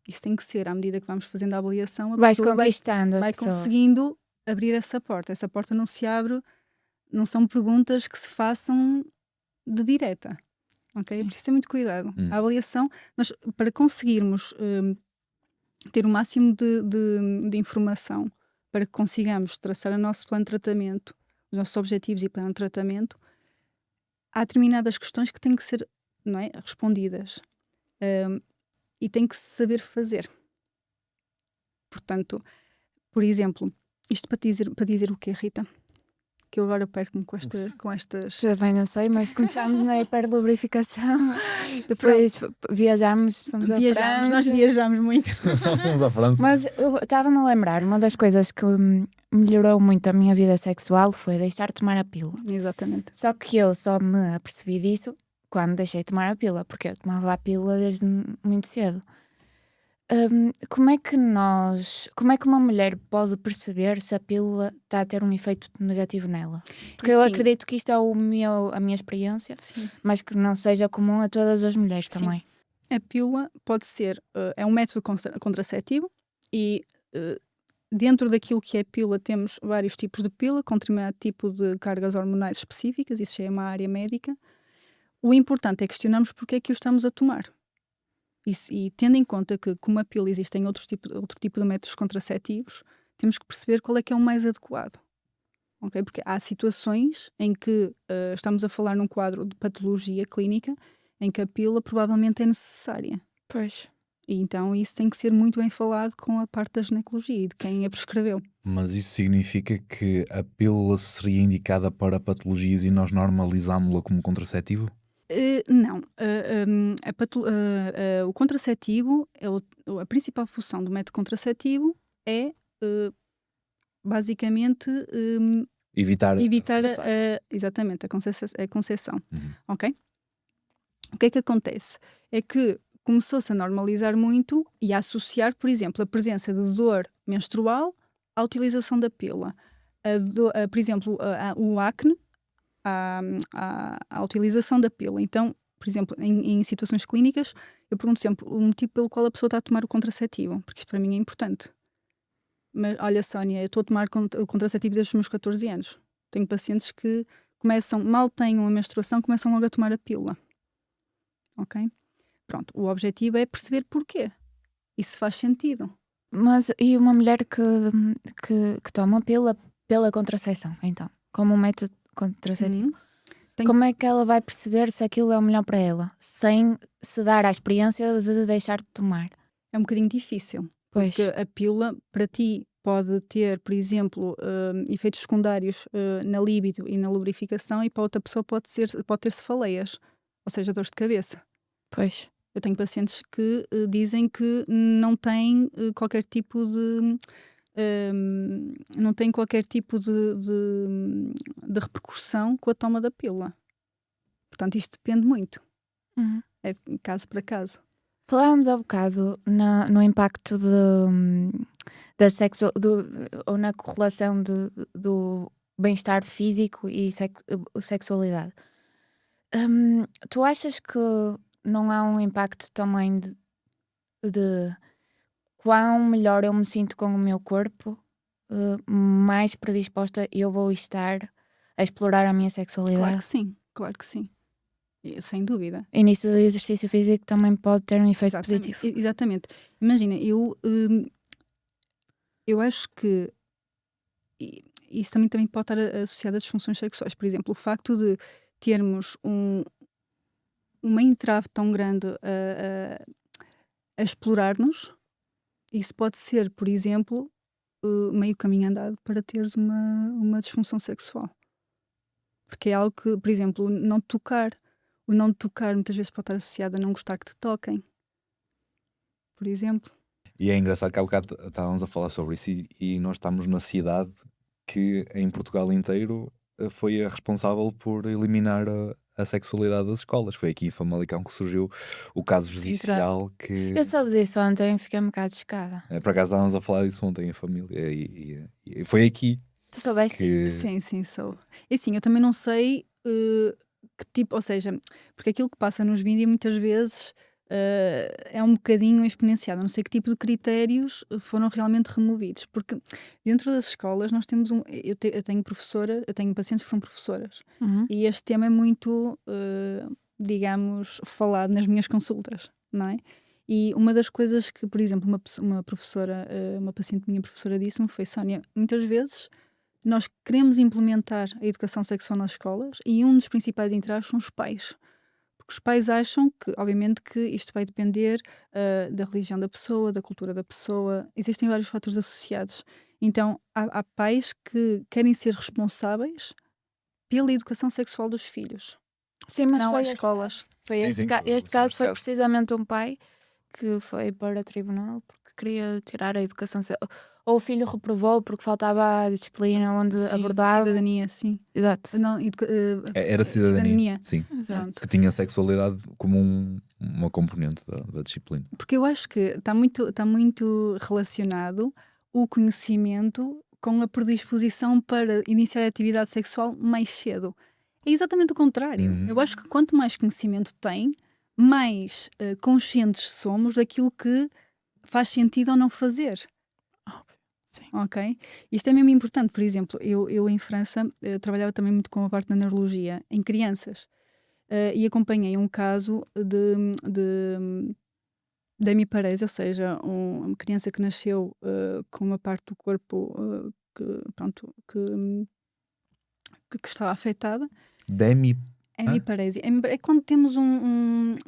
Isso tem que ser, à medida que vamos fazendo a avaliação, a Vais pessoa conquistando a vai pessoa. conseguindo abrir essa porta. Essa porta não se abre, não são perguntas que se façam de direta. Ok? É preciso ter muito cuidado. A avaliação, para conseguirmos ter o máximo de informação para que consigamos traçar o nosso plano de tratamento, os nossos objetivos e plano de tratamento, há determinadas questões que têm que ser, não é, respondidas. E tem que se saber fazer. Portanto, por exemplo, isto para dizer o quê, Rita? Que eu agora perco-me com estas... Também não sei, mas começámos na hiperlubrificação, depois viajámos, fomos a França. Nós viajámos muito. Fomos à França. Mas eu estava-me a lembrar, uma das coisas que melhorou muito a minha vida sexual foi deixar de tomar a pílula. Exatamente. Só que eu só me apercebi disso quando deixei de tomar a pílula, porque eu tomava a pílula desde muito cedo. Como é que uma mulher pode perceber se a pílula está a ter um efeito negativo nela? Porque eu Sim. acredito que isto é a minha experiência, Sim. mas que não seja comum a todas as mulheres Sim. também. A pílula pode ser, é um método contraceptivo e dentro daquilo que é pílula temos vários tipos de pílula com determinado tipo de cargas hormonais específicas, isso já é uma área médica. O importante é questionarmos porque é que o estamos a tomar. E tendo em conta que, como a pílula existem outro tipo de métodos contraceptivos, temos que perceber qual é que é o mais adequado. Okay? Porque há situações em que estamos a falar num quadro de patologia clínica em que a pílula provavelmente é necessária. Pois. E então isso tem que ser muito bem falado com a parte da ginecologia e de quem a prescreveu. Mas isso significa que a pílula seria indicada para patologias e nós normalizámo-la como contraceptivo? Não. O contraceptivo, a principal função do método contraceptivo é basicamente Evitar exatamente a concepção. Ok? O que é que acontece? É que começou-se a normalizar muito e a associar, por exemplo, a presença de dor menstrual à utilização da pílula. Por exemplo, o acne à utilização da pílula. Então, por exemplo, em situações clínicas, eu pergunto sempre o motivo pelo qual a pessoa está a tomar o contraceptivo, porque isto para mim é importante. Mas olha, Sónia, eu estou a tomar o contraceptivo desde os meus 14 anos. Tenho pacientes que mal têm uma menstruação, começam logo a tomar a pílula. Ok? Pronto, o objetivo é perceber porquê. Isso faz sentido. Mas e uma mulher que toma a pílula pela contracepção, então, como um método contraceptivo? Como é que ela vai perceber se aquilo é o melhor para ela, sem se dar à experiência de deixar de tomar? É um bocadinho difícil. Pois. Porque a pílula, para ti, pode ter, por exemplo, efeitos secundários na libido e na lubrificação, e para outra pessoa pode ter cefaleias, ou seja, dores de cabeça. Pois. Eu tenho pacientes que dizem que não têm qualquer tipo de repercussão com a toma da pílula. Portanto, isto depende muito. É caso para caso. Falávamos há bocado no impacto da ou na correlação do bem-estar físico e sexualidade. Tu achas que não há um impacto também de quão melhor eu me sinto com o meu corpo, mais predisposta eu vou estar a explorar a minha sexualidade? Claro que sim. Sem dúvida. E nisso o exercício físico também pode ter um efeito positivo. Exatamente. Imagina, eu acho que isso também pode estar associado a disfunções sexuais. Por exemplo, o facto de termos uma entrave tão grande a explorar-nos, isso pode ser, por exemplo, meio caminho andado para teres uma disfunção sexual. Porque é algo que, por exemplo, o não tocar muitas vezes pode estar associado a não gostar que te toquem, por exemplo. E é engraçado que há bocado estávamos a falar sobre isso e nós estamos na cidade que em Portugal inteiro foi a responsável por eliminar a sexualidade das escolas. Foi aqui em Famalicão que surgiu o caso judicial que... Eu soube disso ontem, fiquei um bocado chocada. Por acaso estávamos a falar disso ontem em família e foi aqui Tu soubeste disso? que... Sim, sou. E assim, eu também não sei que tipo, ou seja, porque aquilo que passa nos mídias muitas vezes é um bocadinho exponenciado. Não sei que tipo de critérios foram realmente removidos, porque dentro das escolas nós temos eu tenho professora, eu tenho pacientes que são professoras e este tema é muito, digamos, falado nas minhas consultas, não é? E uma das coisas que, por exemplo, uma professora, uma paciente minha professora disse-me foi: Sónia, muitas vezes nós queremos implementar a educação sexual nas escolas e um dos principais entraves são os pais. Porque os pais acham que, obviamente, que isto vai depender da religião da pessoa, da cultura da pessoa. Existem vários fatores associados. Então, há pais que querem ser responsáveis pela educação sexual dos filhos. Sim, mas Não foi às este escolas. caso. Foi Sim, este, sim, ca- foi este caso foi caso. precisamente um pai que foi para tribunal porque queria tirar a educação ou o filho reprovou porque faltava a disciplina onde Sim, abordava. cidadania, sim. Exato. Não, Era cidadania. Sim. Exato. Pronto. Que tinha sexualidade como uma componente da disciplina. Porque eu acho que está muito relacionado o conhecimento com a predisposição para iniciar a atividade sexual mais cedo. É exatamente o contrário. Uhum. Eu acho que quanto mais conhecimento tem, mais conscientes somos daquilo que faz sentido ou não fazer. Sim. Ok? Isto é mesmo importante. Por exemplo, eu em França trabalhava também muito com a parte da neurologia em crianças e acompanhei um caso de hemiparese, ou seja, uma criança que nasceu com uma parte do corpo que estava afetada. Hemiparese. É quando temos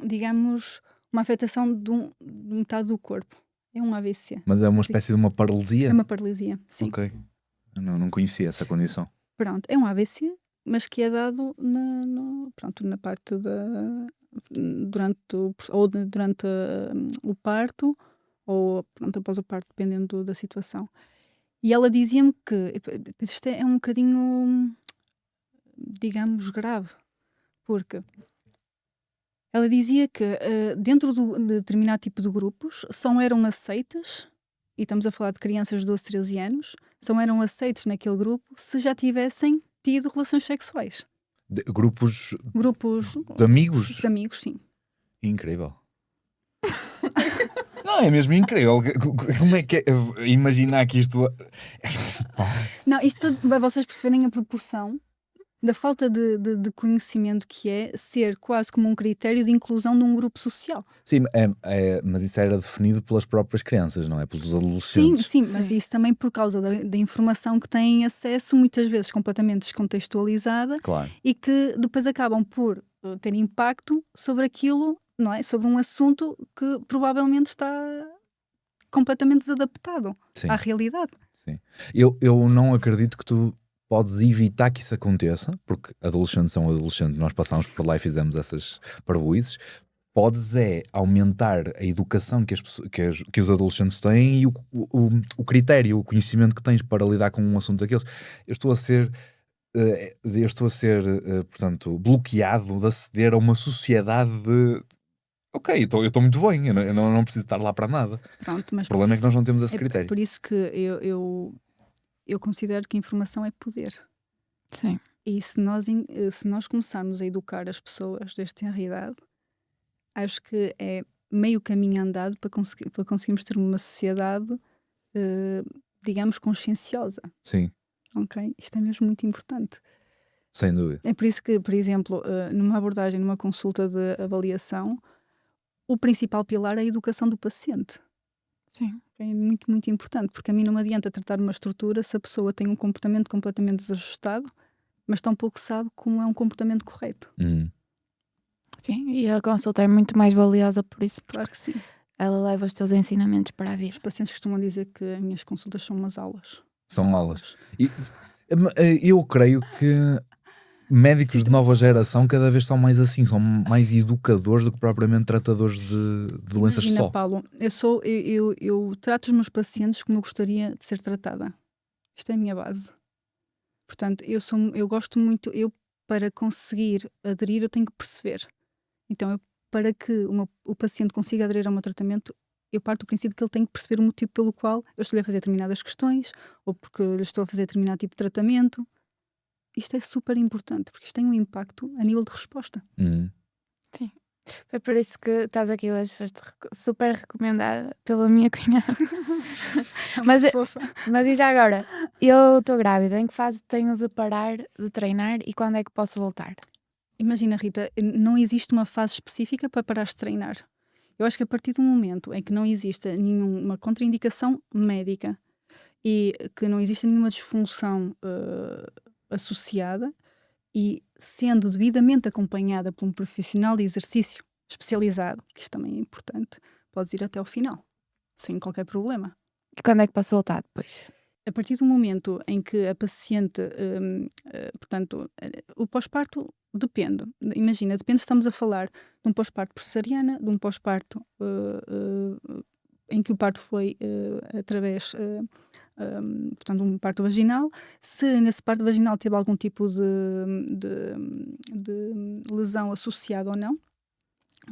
digamos, uma afetação de metade do corpo. É um AVC. Mas é uma espécie de uma paralisia? É uma paralisia, sim. Ok. Eu não conhecia essa condição. Pronto, é um AVC, mas que é dado na parte durante o parto ou após o parto, dependendo da situação. E ela dizia-me que isto é um bocadinho, digamos, grave, porque ela dizia que dentro de determinado tipo de grupos só eram aceitas, e estamos a falar de crianças de 12, 13 anos, só eram aceitos naquele grupo se já tivessem tido relações sexuais. Grupos Grupos de amigos? de amigos, sim. Incrível. Não, é mesmo incrível. Como é que é? Imaginar que isto... Não, isto para vocês perceberem a proporção da falta de conhecimento que é ser quase como um critério de inclusão de um grupo social. Sim, mas isso era definido pelas próprias crianças, não é? Pelos Sim, adolescentes. sim, mas isso também por causa da informação que têm acesso, muitas vezes completamente descontextualizada, Claro. e que depois acabam por ter impacto sobre aquilo, não é? Sobre um assunto que provavelmente está completamente desadaptado Sim. à realidade. Sim. Eu não acredito que tu podes evitar que isso aconteça, porque adolescentes são adolescentes, nós passamos por lá e fizemos essas parvoíces. Podes aumentar a educação que os adolescentes têm e o critério, o conhecimento que tens para lidar com um assunto daqueles. Eu estou a ser, portanto, bloqueado de aceder a uma sociedade de... Ok, eu estou muito bem, eu não preciso estar lá para nada. Pronto, mas O problema é que nós não temos esse critério. por isso que eu considero que a informação é poder. Sim. E se nós começarmos a educar as pessoas desde tenra idade, acho que é meio caminho andado para conseguirmos ter uma sociedade, digamos, conscienciosa. Sim, Ok? Isto é mesmo muito importante. sem dúvida. É por isso que, por exemplo, numa abordagem, numa consulta de avaliação, o principal pilar é a educação do paciente. Sim. É muito, muito importante, porque a mim não me adianta tratar uma estrutura se a pessoa tem um comportamento completamente desajustado, mas tampouco sabe como é um comportamento correto. Sim, e a consulta é muito mais valiosa por isso, porque Claro que sim. ela leva os teus ensinamentos para a Os vida. pacientes costumam dizer que as minhas consultas são umas aulas. São aulas. E eu creio que médicos de nova geração cada vez são mais assim, são mais educadores do que propriamente tratadores de doenças Imagina, só. Paulo, eu trato os meus pacientes como eu gostaria de ser tratada. Isto é a minha base. Portanto, eu gosto muito, eu para conseguir aderir, eu tenho que perceber. Então, para que o paciente consiga aderir ao meu tratamento, eu parto do princípio que ele tem que perceber o motivo pelo qual eu estou-lhe a fazer determinadas questões ou porque lhe estou a fazer determinado tipo de tratamento. Isto é super importante, porque isto tem um impacto a nível de resposta. Foi por isso que estás aqui hoje, foste super recomendada pela minha cunhada. Mas, Fofa. mas e já agora? Eu estou grávida, em que fase tenho de parar de treinar e quando é que posso voltar? Imagina, Rita, não existe uma fase específica para parar de treinar. Eu acho que a partir do momento em que não exista nenhuma contraindicação médica e que não exista nenhuma disfunção associada e sendo devidamente acompanhada por um profissional de exercício especializado, que isto também é importante, podes ir até ao final, sem qualquer problema. E quando é que posso voltar depois? A partir do momento em que a paciente, portanto, o pós-parto depende. Imagina, depende se estamos a falar de um pós-parto por cesariana, de um pós-parto em que o parto foi através, portanto, um parto vaginal. Se nesse parto vaginal teve algum tipo de lesão associada ou não.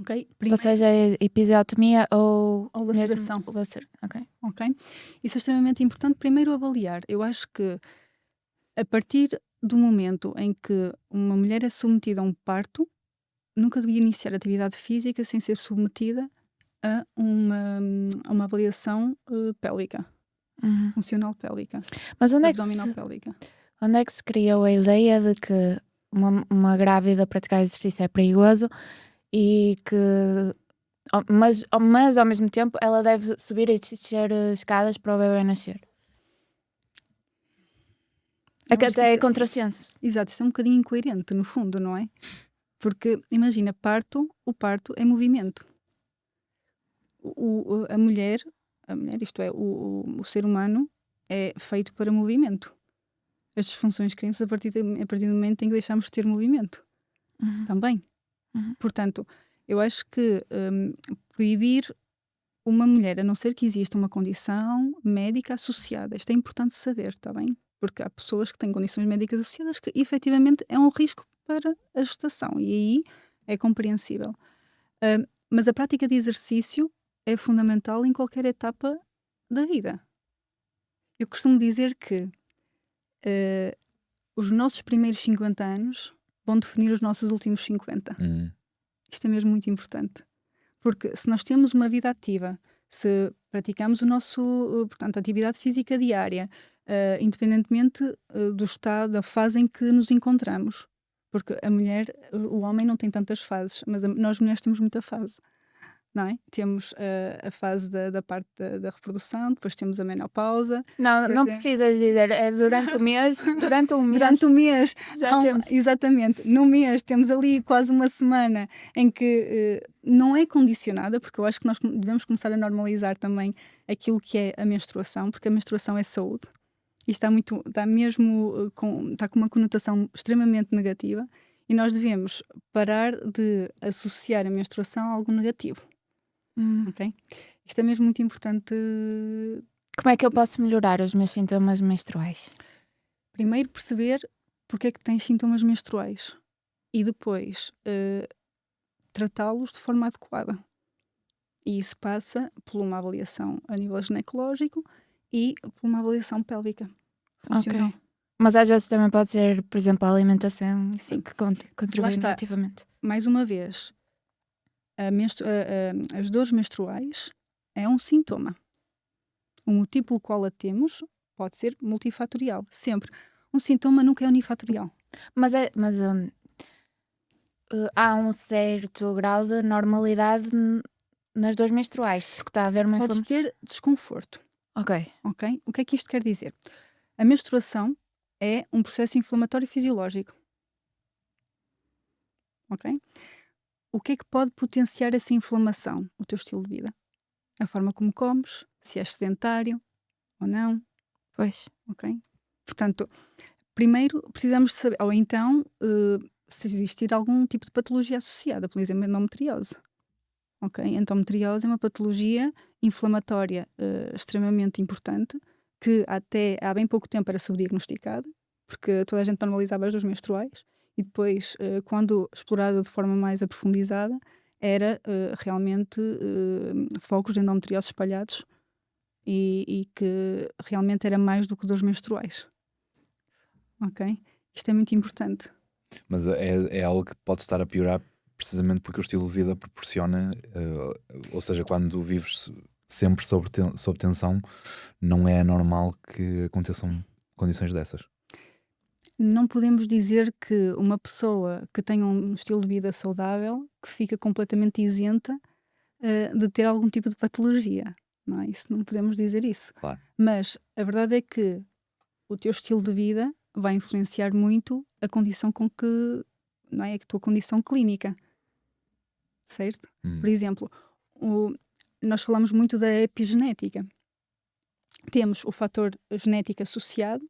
Okay? Ou seja, episiotomia ou laceração. Ok? Isso é extremamente importante. Primeiro avaliar. Eu acho que a partir do momento em que uma mulher é submetida a um parto, nunca devia iniciar atividade física sem ser submetida a uma avaliação pélvica, funcional pélvica, mas abdominal pélvica. Onde é que se criou a ideia de que uma grávida praticar exercício é perigoso e que mas ao mesmo tempo ela deve subir e descer escadas para o bebê nascer? É que até é contrassenso. Exato, isso é um bocadinho incoerente no fundo, não é? Porque imagina, o parto é movimento. A mulher, isto é, o ser humano é feito para movimento. As disfunções crianças a partir do momento em que deixamos de ter movimento. Também. Portanto, eu acho que proibir uma mulher, a não ser que exista uma condição médica associada, isto é importante saber, está bem? Porque há pessoas que têm condições médicas associadas que efetivamente é um risco para a gestação e aí é compreensível. Mas a prática de exercício é fundamental em qualquer etapa da vida. Eu costumo dizer que os nossos primeiros 50 anos vão definir os nossos últimos 50. Isto é mesmo muito importante. Porque se nós temos uma vida ativa, se praticamos portanto, atividade física diária, independentemente do estado, da fase em que nos encontramos. Porque o homem não tem tantas fases, mas nós mulheres temos muita fase. Não é? Temos a fase da parte da reprodução, depois temos a menopausa. Não precisas dizer, é durante o mês. Durante um mês. Durante o mês. Já temos. Exatamente. No mês temos ali quase uma semana em que não é condicionada, porque eu acho que nós devemos começar a normalizar também aquilo que é a menstruação, porque a menstruação é saúde. E está com uma conotação extremamente negativa e nós devemos parar de associar a menstruação a algo negativo. Okay? Isto é mesmo muito importante. Como é que eu posso melhorar os meus sintomas menstruais? Primeiro perceber porque é que tens sintomas menstruais e depois tratá-los de forma adequada. E isso passa por uma avaliação a nível ginecológico e por uma avaliação pélvica funcional. Okay. Mas às vezes também pode ser, por exemplo, a alimentação que contribui negativamente. Mais uma vez, as dores menstruais é um sintoma. O motivo pelo qual a temos pode ser multifatorial. Sempre. Um sintoma nunca é unifatorial. Mas há um certo grau de normalidade nas dores menstruais. Porque está a haver uma Podes ter desconforto. Ok. O que é que isto quer dizer? A menstruação é um processo inflamatório fisiológico. Ok? O que é que pode potenciar essa inflamação? O teu estilo de vida. A forma como comes, se és sedentário ou não. Pois. Ok? Portanto, primeiro precisamos de saber, ou então, se existir algum tipo de patologia associada, por exemplo, endometriose. Ok? Endometriose é uma patologia inflamatória extremamente importante, que até há bem pouco tempo era subdiagnosticada, porque toda a gente normalizava as dores menstruais, e depois, quando explorada de forma mais aprofundizada, era realmente focos de endometriose espalhados e que realmente era mais do que dores menstruais. Ok? Isto é muito importante. Mas é algo que pode estar a piorar precisamente porque o estilo de vida proporciona, ou seja, quando vives sempre sob tensão, não é normal que aconteçam condições dessas. Não podemos dizer que uma pessoa que tenha um estilo de vida saudável que fica completamente isenta de ter algum tipo de patologia. Não é? Isso não podemos dizer isso. Claro. Mas a verdade é que o teu estilo de vida vai influenciar muito a condição com que, não é, a tua condição clínica. Certo? Por exemplo, nós falamos muito da epigenética. Temos o fator genético associado,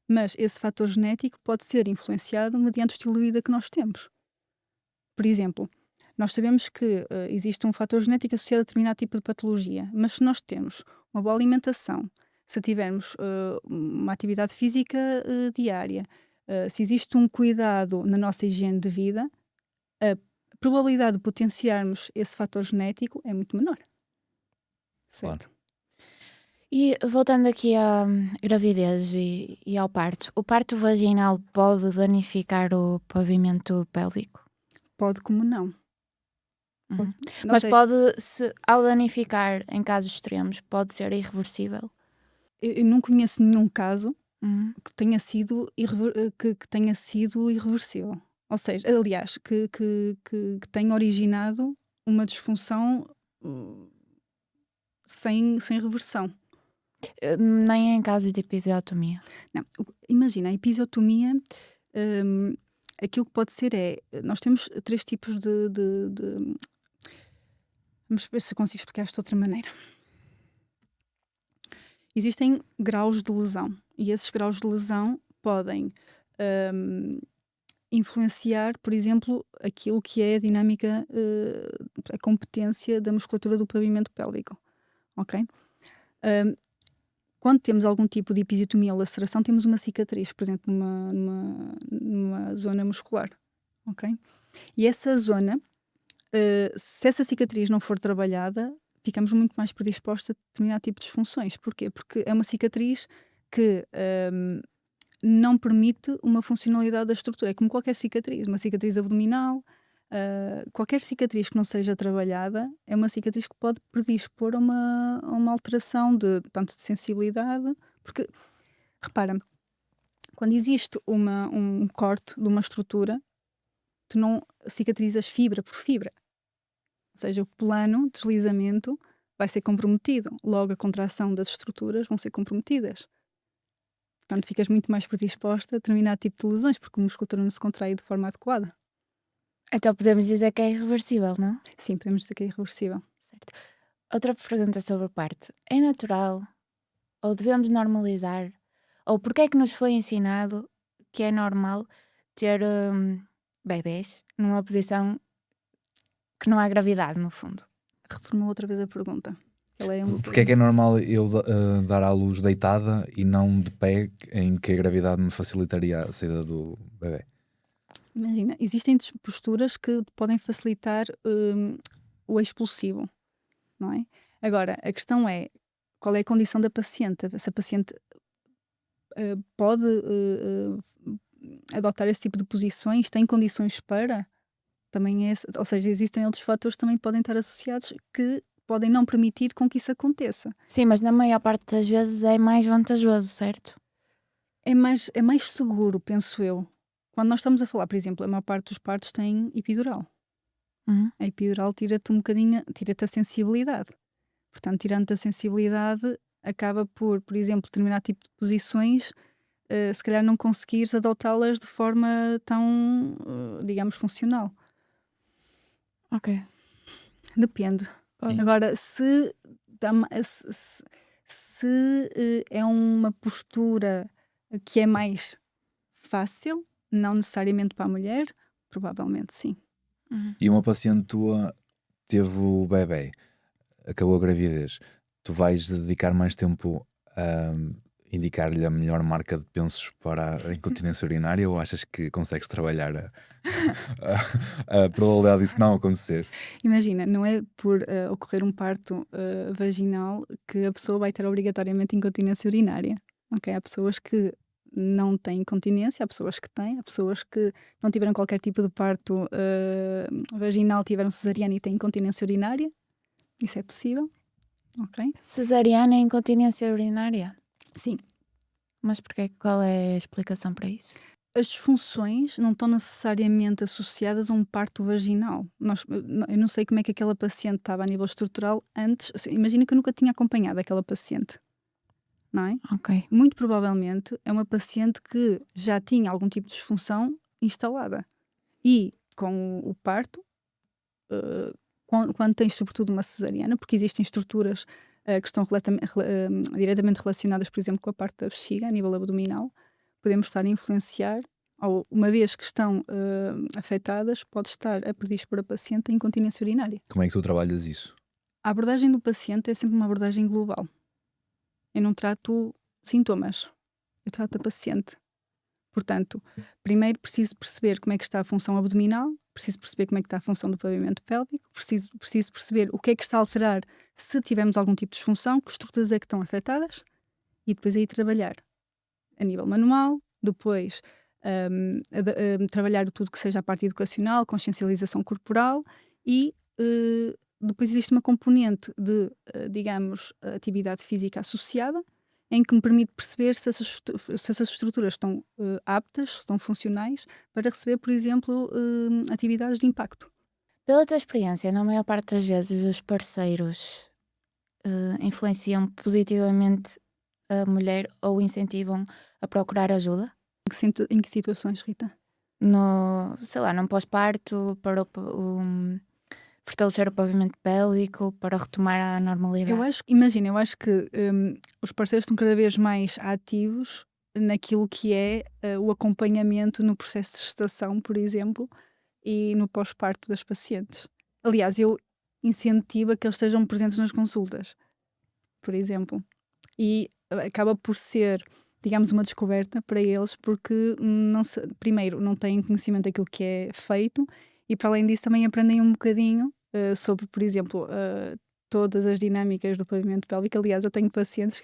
mas esse fator genético pode ser influenciado mediante o estilo de vida que nós temos. Por exemplo, nós sabemos que existe um fator genético associado a determinado tipo de patologia, mas se nós temos uma boa alimentação, se tivermos uma atividade física diária, se existe um cuidado na nossa higiene de vida, a probabilidade de potenciarmos esse fator genético é muito menor. Certo? Claro. E voltando aqui à gravidez e ao parto, o parto vaginal pode danificar o pavimento pélvico? Pode como não. Uhum. Não Mas sei, pode, ao danificar em casos extremos, pode ser irreversível? eu não conheço nenhum caso Uhum. que tenha sido, que tenha sido irreversível. Ou seja, aliás, que tenha originado uma disfunção sem reversão. Nem em casos de episiotomia. Não, imagina, a episiotomia, aquilo que pode ser nós temos 3 tipos de vamos ver se eu consigo explicar isto de outra maneira. Existem graus de lesão e esses graus de lesão podem influenciar, por exemplo, aquilo que é a dinâmica, a competência da musculatura do pavimento pélvico. Ok? Quando temos algum tipo de episiotomia ou laceração, temos uma cicatriz presente numa zona muscular. Ok? E essa zona, se essa cicatriz não for trabalhada, ficamos muito mais predispostos a determinado tipo de disfunções. Porquê? Porque é uma cicatriz que não permite uma funcionalidade da estrutura. É como qualquer cicatriz, uma cicatriz abdominal, qualquer cicatriz que não seja trabalhada é uma cicatriz que pode predispor a uma alteração tanto de sensibilidade, porque, repara, quando existe um corte de uma estrutura, tu não cicatrizas fibra por fibra. Ou seja, o plano de deslizamento vai ser comprometido. Logo, a contração das estruturas vão ser comprometidas. Portanto, ficas muito mais predisposta a determinado tipo de lesões, porque a musculatura não se contrai de forma adequada. Então podemos dizer que é irreversível, não? Sim, podemos dizer que é irreversível. Certo. Outra pergunta sobre o parto. É natural? Ou devemos normalizar? Ou porque é que nos foi ensinado que é normal ter bebés numa posição que não há gravidade, no fundo? Reformula outra vez a pergunta. Porque é que é normal eu dar à luz deitada e não de pé, em que a gravidade me facilitaria a saída do bebê? Imagina, existem posturas que podem facilitar o expulsivo, não é? Agora, a questão é, qual é a condição da paciente? Se a paciente pode adotar esse tipo de posições, tem condições para? Também ou seja, existem outros fatores que também podem estar associados que podem não permitir com que isso aconteça. Sim, mas na maior parte das vezes é mais vantajoso, certo? É mais seguro, penso eu. Quando nós estamos a falar, por exemplo, a maior parte dos partos tem epidural. Uhum. A epidural tira-te um bocadinho, tira-te a sensibilidade. Portanto, tirando-te a sensibilidade, acaba por exemplo, determinado tipo de posições, se calhar não conseguires adotá-las de forma tão, digamos, funcional. Ok. Depende. Pode. Agora, se é uma postura que é mais fácil, não necessariamente para a mulher, provavelmente sim. Uhum. E uma paciente tua teve o bebê, acabou a gravidez, tu vais dedicar mais tempo indicar-lhe a melhor marca de pensos para a incontinência urinária, ou achas que consegues trabalhar a probabilidade disso não acontecer? Imagina, não é por ocorrer um parto vaginal que a pessoa vai ter obrigatoriamente incontinência urinária. Ok? Há pessoas que não têm incontinência, há pessoas que têm, há pessoas que não tiveram qualquer tipo de parto vaginal, tiveram cesariana e têm incontinência urinária. Isso é possível. Ok? Cesariana e incontinência urinária? Sim. Mas porquê? Qual é a explicação para isso? As disfunções não estão necessariamente associadas a um parto vaginal. Eu não sei como é que aquela paciente estava a nível estrutural antes. Imagina que eu nunca tinha acompanhado aquela paciente. Não é? Ok. Muito provavelmente é uma paciente que já tinha algum tipo de disfunção instalada. E com o parto, quando tens sobretudo uma cesariana, porque existem estruturas que estão diretamente relacionadas, por exemplo, com a parte da bexiga, a nível abdominal, podemos estar a influenciar, ou uma vez que estão afetadas, pode estar a predispor a paciente a incontinência urinária. Como é que tu trabalhas isso? A abordagem do paciente é sempre uma abordagem global. Eu não trato sintomas, eu trato a paciente. Portanto, primeiro preciso perceber como é que está a função abdominal, preciso perceber como é que está a função do pavimento pélvico, preciso perceber o que é que está a alterar se tivermos algum tipo de disfunção, que estruturas é que estão afetadas, e depois aí trabalhar a nível manual, depois trabalhar tudo que seja a parte educacional, consciencialização corporal e depois existe uma componente de, digamos, atividade física associada, em que me permite perceber se essas estruturas estão aptas, estão funcionais para receber, por exemplo, atividades de impacto. Pela tua experiência, na maior parte das vezes os parceiros influenciam positivamente a mulher ou incentivam a procurar ajuda? Em que situações, Rita? Sei lá, num pós-parto, para fortalecer o pavimento pélvico, para retomar a normalidade? Eu acho que os parceiros estão cada vez mais ativos naquilo que é o acompanhamento no processo de gestação, por exemplo, e no pós-parto das pacientes. Aliás, eu incentivo a que eles estejam presentes nas consultas, por exemplo. E acaba por ser, digamos, uma descoberta para eles, porque primeiro não têm conhecimento daquilo que é feito e, para além disso, também aprendem um bocadinho sobre, por exemplo, todas as dinâmicas do pavimento pélvico. Aliás, eu tenho pacientes,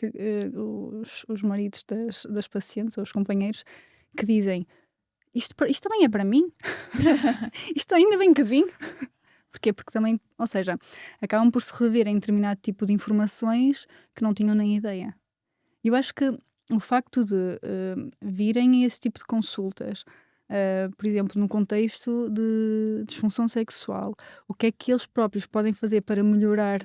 os maridos das pacientes, ou os companheiros, que dizem: isto também é para mim? Isto ainda bem que vim? Porquê? Porque também, ou seja, acabam por se rever em determinado tipo de informações que não tinham nem ideia. Eu acho que o facto de virem a esse tipo de consultas, por exemplo, no contexto de disfunção sexual, o que é que eles próprios podem fazer para melhorar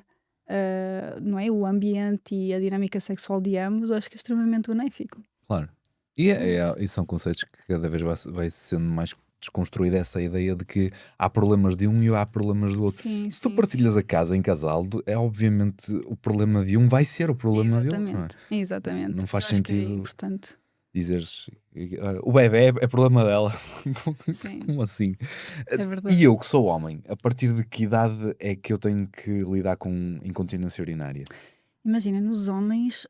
não é, o ambiente e a dinâmica sexual de ambos, eu acho que é extremamente benéfico. Claro. E são conceitos que cada vez vai sendo mais desconstruída essa ideia de que há problemas de um e há problemas do outro. Sim, Se tu partilhas a casa em casal, é obviamente o problema de um vai ser o problema de outro. Não é? Exatamente. Não faz Eu acho que sentido é importante. dizeres o bebê é problema dela. Sim. Como assim? É verdade. E eu que sou homem, a partir de que idade é que eu tenho que lidar com incontinência urinária? Imagina, nos homens,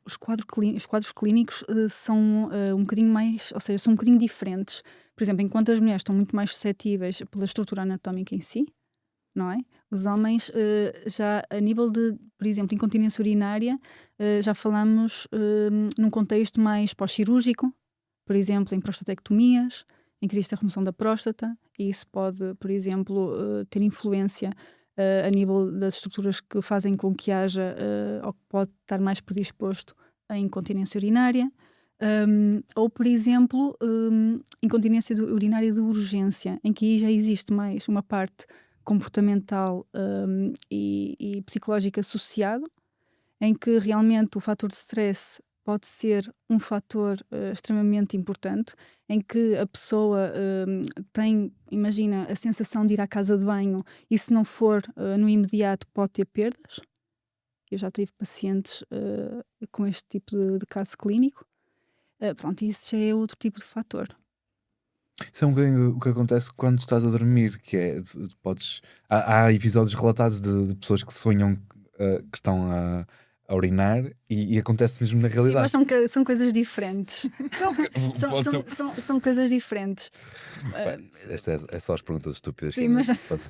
os quadros clínicos são um bocadinho mais, ou seja, são um bocadinho diferentes. Por exemplo, enquanto as mulheres estão muito mais suscetíveis pela estrutura anatómica em si, não é? Os homens, já a nível de, por exemplo, incontinência urinária, já falamos num contexto mais pós-cirúrgico, por exemplo, em prostatectomias, em que existe a remoção da próstata, e isso pode, por exemplo, ter influência a nível das estruturas que fazem com que haja, ou que pode estar mais predisposto à incontinência urinária. Ou, por exemplo, incontinência urinária de urgência, em que aí já existe mais uma parte comportamental e psicológica associado, em que realmente o fator de stress pode ser um fator extremamente importante, em que a pessoa tem, imagina, a sensação de ir à casa de banho e se não for no imediato pode ter perdas. Eu já tive pacientes com este tipo de caso clínico. Pronto, isso já é outro tipo de fator. Isso é um bocadinho o que acontece quando estás a dormir, que é, há episódios relatados de pessoas que sonham que estão a urinar e acontece mesmo na Sim, realidade. mas são coisas diferentes. Pode ser- São coisas diferentes. Bem, esta é só as perguntas estúpidas Sim, que mas- eu faço.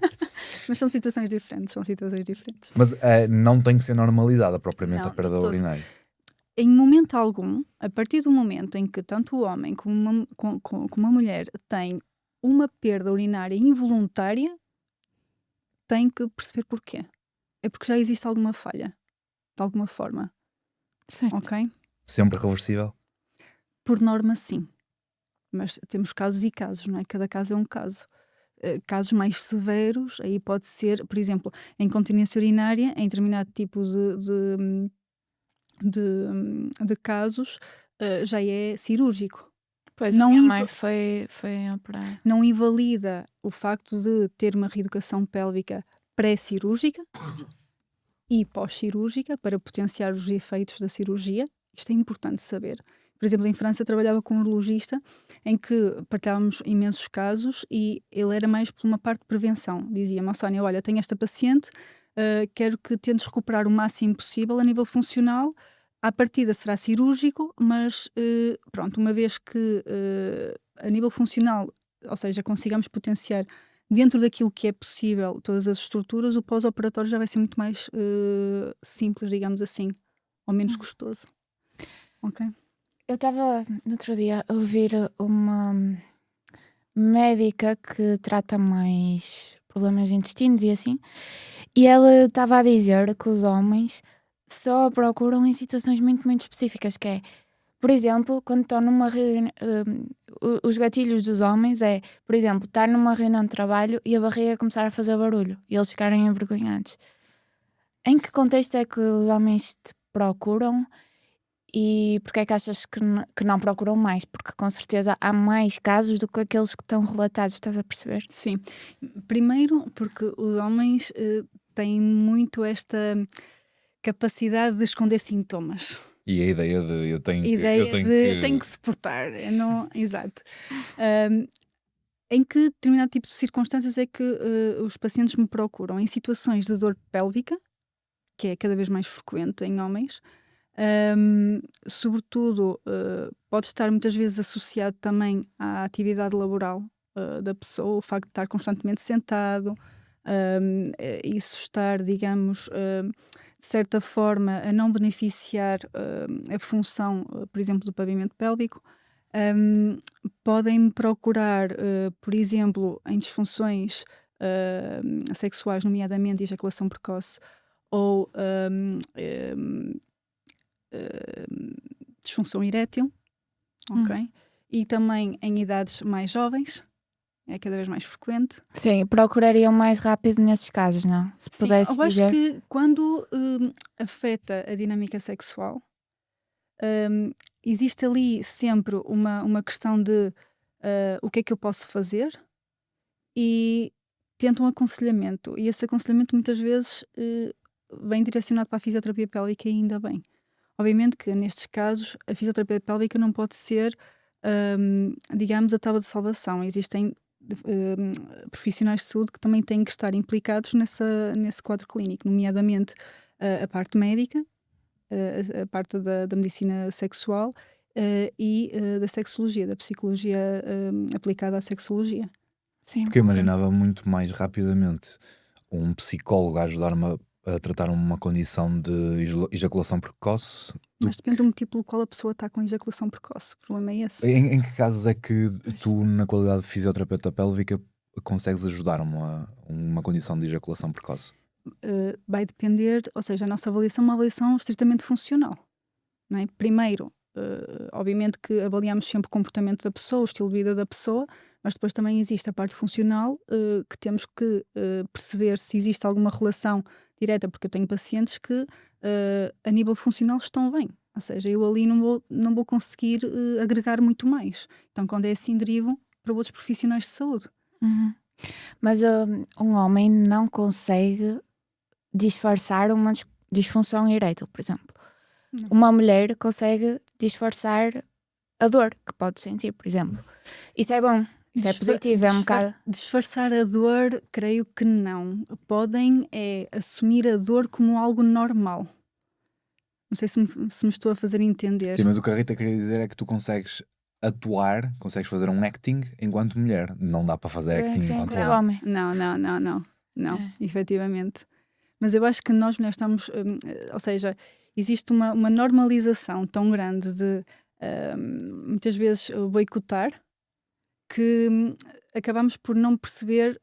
Mas são situações diferentes. São situações diferentes. Mas não tem que ser normalizada propriamente Não, a perda de todo. urinária. Em momento algum, a partir do momento em que tanto o homem como uma mulher tem uma perda urinária involuntária, tem que perceber porquê. É porque já existe alguma falha, de alguma forma, Certo. ok? Sempre reversível? Por norma, sim. Mas temos casos e casos, não é? Cada caso é um caso. Casos mais severos, aí pode ser, por exemplo, a incontinência urinária, em determinado tipo de casos, já é cirúrgico. Pois Não a minha inva- mãe foi operada. Não invalida o facto de ter uma reeducação pélvica pré-cirúrgica e pós-cirúrgica para potenciar os efeitos da cirurgia. Isto é importante saber. Por exemplo, em França trabalhava com um urologista em que partilhávamos imensos casos e ele era mais por uma parte de prevenção. Dizia-me: Sónia, olha, tenho esta paciente, quero que tentes recuperar o máximo possível a nível funcional. À partida será cirúrgico, mas pronto, uma vez que a nível funcional, ou seja, consigamos potenciar dentro daquilo que é possível todas as estruturas, o pós-operatório já vai ser muito mais simples, digamos assim, ou menos custoso. Ok? Eu estava no outro dia a ouvir uma médica que trata mais problemas de intestinos e assim, e ela estava a dizer que os homens só procuram em situações muito, muito específicas, que é, por exemplo, quando estão numa reunião, os gatilhos dos homens é, por exemplo, estar numa reunião de trabalho e a barriga começar a fazer barulho e eles ficarem envergonhados. Em que contexto é que os homens te procuram? E porque é que achas que não procuram mais? Porque com certeza há mais casos do que aqueles que estão relatados, estás a perceber? Sim. Primeiro, porque os homens têm muito esta capacidade de esconder sintomas. E a ideia de eu tenho Tem que suportar. Não, exato. Em que determinado tipo de circunstâncias é que os pacientes me procuram? Em situações de dor pélvica, que é cada vez mais frequente em homens. Sobretudo, pode estar muitas vezes associado também à atividade laboral da pessoa, o facto de estar constantemente sentado, isso estar, digamos, de certa forma, a não beneficiar a função, por exemplo, do pavimento pélvico. Podem procurar, por exemplo, em disfunções sexuais, nomeadamente ejaculação precoce ou disfunção erétil, ok? E também em idades mais jovens, é cada vez mais frequente. Sim, procurariam mais rápido nesses casos, não? Se Sim, pudesse eu acho dizer. que quando afeta a dinâmica sexual, existe ali sempre uma questão de o que é que eu posso fazer e tentam um aconselhamento. E esse aconselhamento muitas vezes vem direcionado para a fisioterapia pélvica e ainda bem. Obviamente que nestes casos a fisioterapia pélvica não pode ser, digamos, a tábua de salvação. Existem profissionais de saúde que também têm que estar implicados nesse quadro clínico, nomeadamente a parte médica, a parte da medicina sexual e da sexologia, da psicologia aplicada à sexologia. Sim. Porque eu imaginava muito mais rapidamente um psicólogo a ajudar-me a tratar uma condição de ejaculação precoce. Mas depende do motivo pelo qual a pessoa está com ejaculação precoce. O problema é esse. Em que casos é que tu, na qualidade de fisioterapeuta pélvica, consegues ajudar uma condição de ejaculação precoce? Vai depender, ou seja, a nossa avaliação é uma avaliação estritamente funcional. Não é? Primeiro, obviamente que avaliamos sempre o comportamento da pessoa, o estilo de vida da pessoa, mas depois também existe a parte funcional que temos que perceber se existe alguma relação direta, porque eu tenho pacientes que a nível funcional estão bem, ou seja, eu ali não vou conseguir agregar muito mais. Então, quando é assim, derivo para outros profissionais de saúde. Uhum. Mas um homem não consegue disfarçar uma disfunção erétil, por exemplo. Não. Uma mulher consegue disfarçar a dor que pode sentir, por exemplo. Isso é bom, isso é positivo, é um bocado... Disfarçar a dor, creio que não. Podem assumir a dor como algo normal. Não sei se me estou a fazer entender. Sim, mas o que a Rita queria dizer é que tu consegues atuar, consegues fazer um acting enquanto mulher. Não dá para fazer acting enquanto enquanto homem. homem. Não, É. efetivamente. Mas eu acho que nós mulheres estamos, ou seja, existe uma normalização tão grande de muitas vezes boicotar que acabamos por não perceber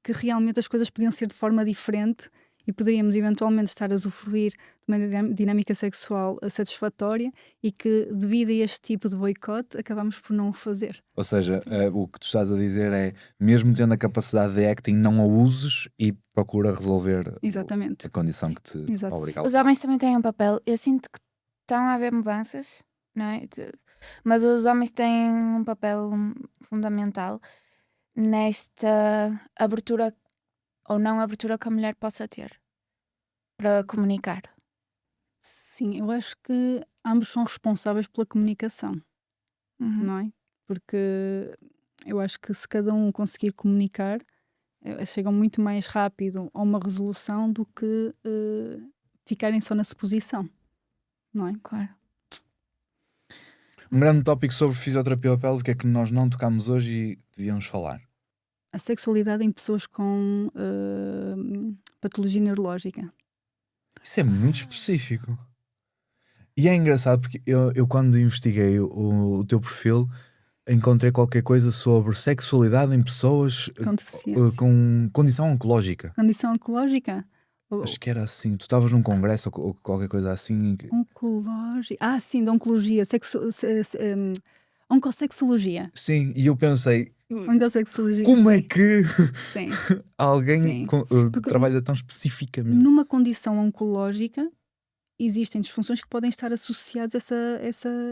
que realmente as coisas podiam ser de forma diferente e poderíamos eventualmente estar a usufruir de uma dinâmica sexual satisfatória e que, devido a este tipo de boicote, acabamos por não o fazer. Ou seja, o que tu estás a dizer é, mesmo tendo a capacidade de acting, não a uses e procura resolver Exatamente. a condição que te Exato. obriga a Os homens também têm um papel. Eu sinto que estão a haver mudanças, não é? Mas os homens têm um papel fundamental nesta abertura ou não abertura que a mulher possa ter para comunicar. Sim, eu acho que ambos são responsáveis pela comunicação, Uhum. não é? Porque eu acho que se cada um conseguir comunicar, chegam muito mais rápido a uma resolução do que ficarem só na suposição, não é? Claro. Um grande tópico sobre fisioterapia pélvica que nós não tocamos hoje e devíamos falar. A sexualidade em pessoas com patologia neurológica. Isso é muito específico. E é engraçado porque eu quando investiguei o teu perfil, encontrei qualquer coisa sobre sexualidade em pessoas Com deficiência. com condição oncológica. Condição oncológica? Acho que era assim. Tu estavas num congresso ou qualquer coisa assim. Em que... Oncológica. Ah, sim, de oncologia. Oncosexologia. Sim, e eu pensei, Oncosexologia. como é sim. que Sim. alguém Sim. Porque trabalha tão especificamente? numa condição oncológica existem disfunções que podem estar associadas a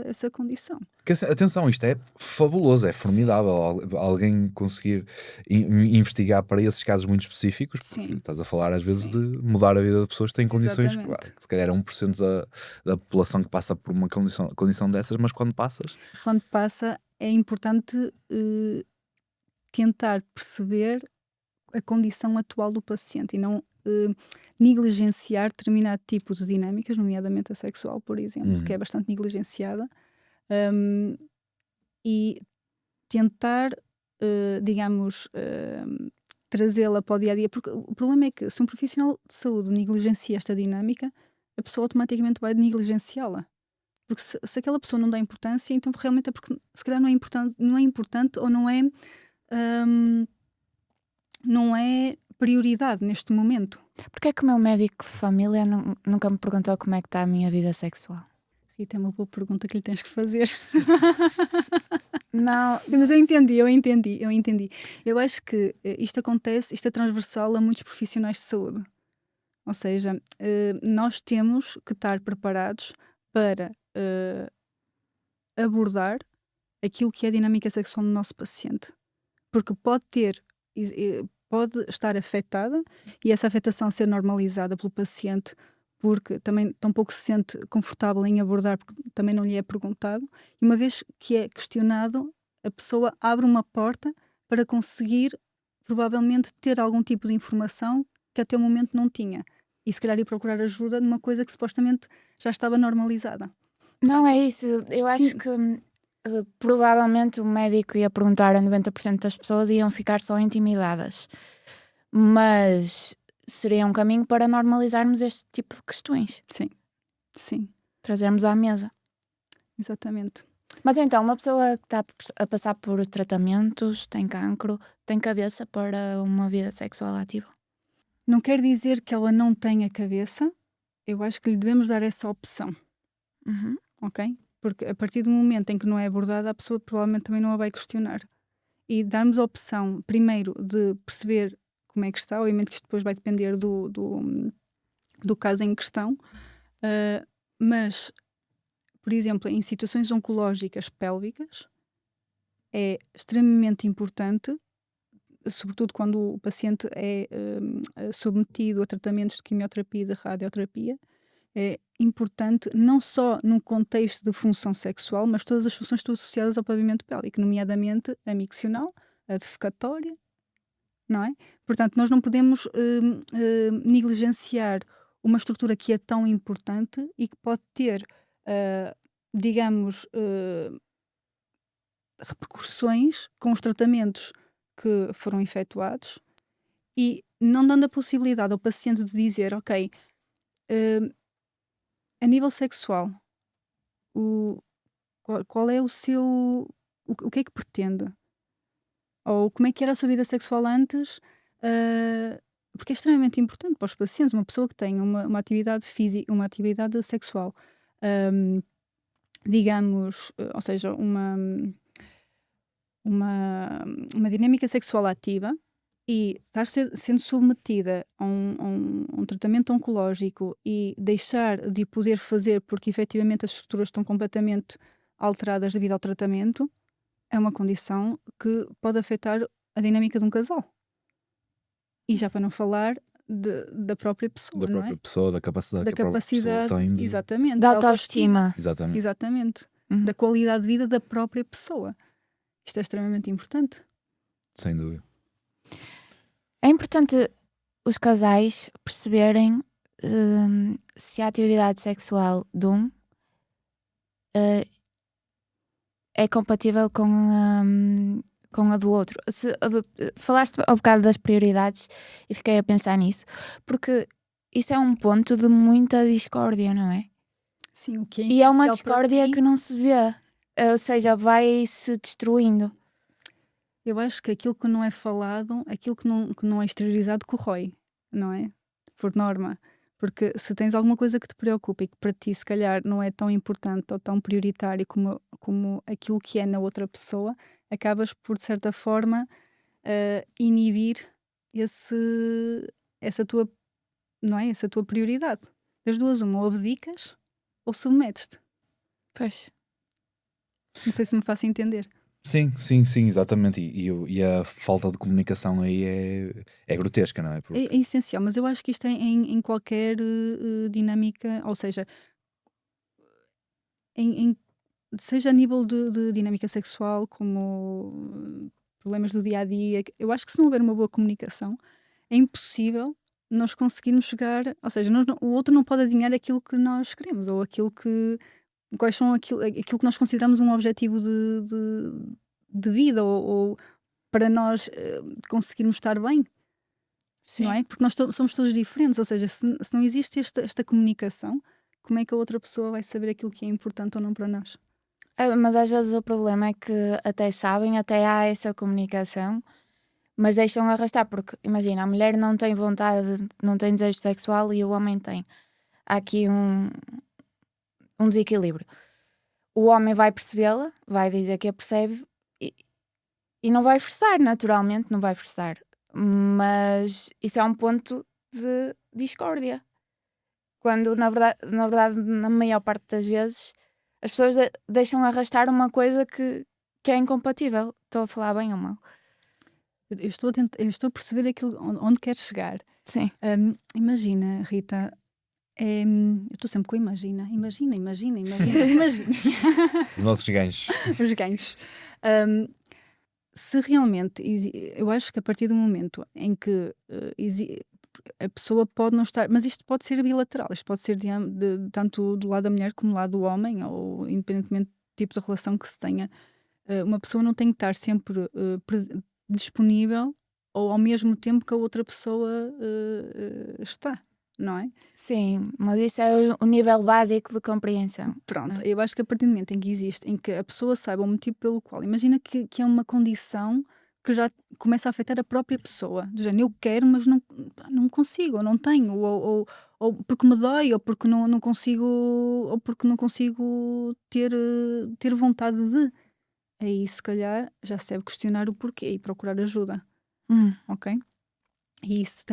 essa condição. Porque, atenção, isto é fabuloso, é formidável alguém conseguir investigar para esses casos muito específicos, porque Sim. estás a falar às vezes Sim. de mudar a vida de pessoas que têm condições que, Exatamente. se calhar é 1% da população que passa por uma condição dessas, mas quando passas... Quando passa, é importante tentar perceber a condição atual do paciente e não negligenciar determinado tipo de dinâmicas, nomeadamente a sexual, por exemplo, que é bastante negligenciada, e tentar, digamos, trazê-la para o dia a dia, porque o problema é que se um profissional de saúde negligencia esta dinâmica, a pessoa automaticamente vai negligenciá-la. Porque se aquela pessoa não dá importância, então realmente é porque se calhar não é importante ou não é prioridade neste momento. Porque é que o meu médico de família nunca me perguntou como é que está a minha vida sexual? Rita, é uma boa pergunta que lhe tens que fazer. Não, Mas eu entendi. Eu acho que isto é transversal a muitos profissionais de saúde. Ou seja, nós temos que estar preparados para abordar aquilo que é a dinâmica sexual do nosso paciente. Porque pode estar afetada e essa afetação ser normalizada pelo paciente porque também tão pouco se sente confortável em abordar porque também não lhe é perguntado, e uma vez que é questionado, a pessoa abre uma porta para conseguir provavelmente ter algum tipo de informação que até o momento não tinha, e se calhar ir procurar ajuda numa coisa que supostamente já estava normalizada. não é isso. Eu acho Sim. que provavelmente o médico ia perguntar a 90% das pessoas e iam ficar só intimidadas. Mas seria um caminho para normalizarmos este tipo de questões. Sim, Trazermos à mesa. exatamente. Mas então, uma pessoa que está a passar por tratamentos, tem cancro, tem cabeça para uma vida sexual ativa? Não quer dizer que ela não tenha cabeça, eu acho que lhe devemos dar essa opção, Uhum. ok? Porque a partir do momento em que não é abordada, a pessoa provavelmente também não a vai questionar. E darmos a opção, primeiro, de perceber como é que está, obviamente que isto depois vai depender do caso em questão, mas, por exemplo, em situações oncológicas pélvicas, é extremamente importante, sobretudo quando o paciente é submetido a tratamentos de quimioterapia e de radioterapia, é importante não só num contexto de função sexual, mas todas as funções estão associadas ao pavimento pélvico, nomeadamente a miccional, a defecatória, não é? Portanto, nós não podemos negligenciar uma estrutura que é tão importante e que pode ter, digamos, repercussões com os tratamentos que foram efetuados e não dando a possibilidade ao paciente de dizer, ok, a nível sexual, qual é o seu. O que é que pretende? Ou como é que era a sua vida sexual antes? Porque é extremamente importante para os pacientes. Uma pessoa que tem uma atividade física, uma atividade sexual, digamos, ou seja, uma dinâmica sexual ativa e estar sendo submetida a um tratamento oncológico e deixar de poder fazer porque efetivamente as estruturas estão completamente alteradas devido ao tratamento, é uma condição que pode afetar a dinâmica de um casal. E já para não falar da própria pessoa, Da não própria é? pessoa, da capacidade Da que a própria pessoa capacidade, tem de... exatamente, Da autoestima. Exatamente. Exatamente. Uhum. Da qualidade de vida da própria pessoa. Isto é extremamente importante. Sem dúvida. É importante os casais perceberem se a atividade sexual de um é compatível com a do outro. Falaste ao bocado das prioridades e fiquei a pensar nisso, porque isso é um ponto de muita discórdia, não é? Sim, o que é E é uma essencial para discórdia ti. que não se vê, ou seja, vai se destruindo. Eu acho que aquilo que não é falado, aquilo que não é exteriorizado, corrói, não é? Por norma. Porque se tens alguma coisa que te preocupa e que para ti se calhar não é tão importante ou tão prioritário como aquilo que é na outra pessoa, acabas por, de certa forma, inibir essa tua, não é? Essa tua prioridade. Das duas, uma, ou abdicas ou submetes-te. Pois. Não sei se me faço entender. Sim, exatamente. E a falta de comunicação aí é grotesca, não é? Porque... É essencial, mas eu acho que isto é em qualquer dinâmica, ou seja, seja a nível de dinâmica sexual, como problemas do dia a dia, eu acho que se não houver uma boa comunicação, é impossível nós conseguirmos chegar, ou seja, o outro não pode adivinhar aquilo que nós queremos, ou quais são aquilo que nós consideramos um objetivo de vida, ou para nós conseguirmos estar bem. Sim. Não é? Porque nós somos todos diferentes, ou seja, se não existe esta comunicação, como é que a outra pessoa vai saber aquilo que é importante ou não para nós? Mas às vezes o problema é que até sabem, até há essa comunicação, mas deixam arrastar, porque imagina, a mulher não tem vontade, não tem desejo sexual e o homem tem. Há aqui um desequilíbrio. O homem vai percebê-la, vai dizer que a percebe e não vai forçar, naturalmente, não vai forçar. Mas isso é um ponto de discórdia. Quando, na verdade, na maior parte das vezes, as pessoas deixam arrastar uma coisa que é incompatível. Estou a falar bem ou mal? Eu estou a perceber aquilo onde queres chegar. Sim. Imagina, Rita, eu estou sempre com imagina. Os nossos ganhos. Os ganhos. Se realmente, eu acho que a partir do momento em que a pessoa pode não estar, mas isto pode ser bilateral, isto pode ser tanto do lado da mulher como do lado do homem, ou independentemente do tipo de relação que se tenha, uma pessoa não tem que estar sempre disponível ou ao mesmo tempo que a outra pessoa está, não é? Sim, mas isso é o nível básico de compreensão. Pronto, eu acho que a partir do momento em que a pessoa saiba o motivo pelo qual, imagina que é uma condição que já começa a afetar a própria pessoa, do género, eu quero, mas não consigo, ou não tenho, ou porque me dói, ou porque não consigo, ou porque não consigo ter vontade de. Aí, se calhar, já se deve questionar o porquê e procurar ajuda, ok? E isso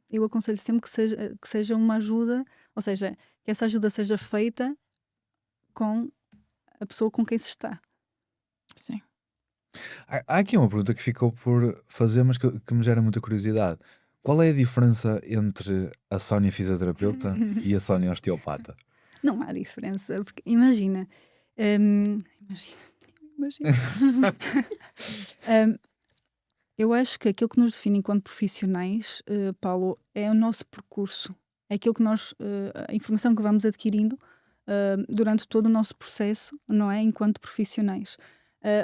eu aconselho sempre que seja uma ajuda, ou seja, que essa ajuda seja feita com a pessoa com quem se está. Sim. Há aqui uma pergunta que ficou por fazer, mas que me gera muita curiosidade. Qual é a diferença entre a Sónia fisioterapeuta e a Sónia osteopata? Não há diferença, porque imagina. Eu acho que aquilo que nos define enquanto profissionais, Paulo, é o nosso percurso É aquilo que nós, a informação que vamos adquirindo durante todo o nosso processo, não é? Enquanto profissionais.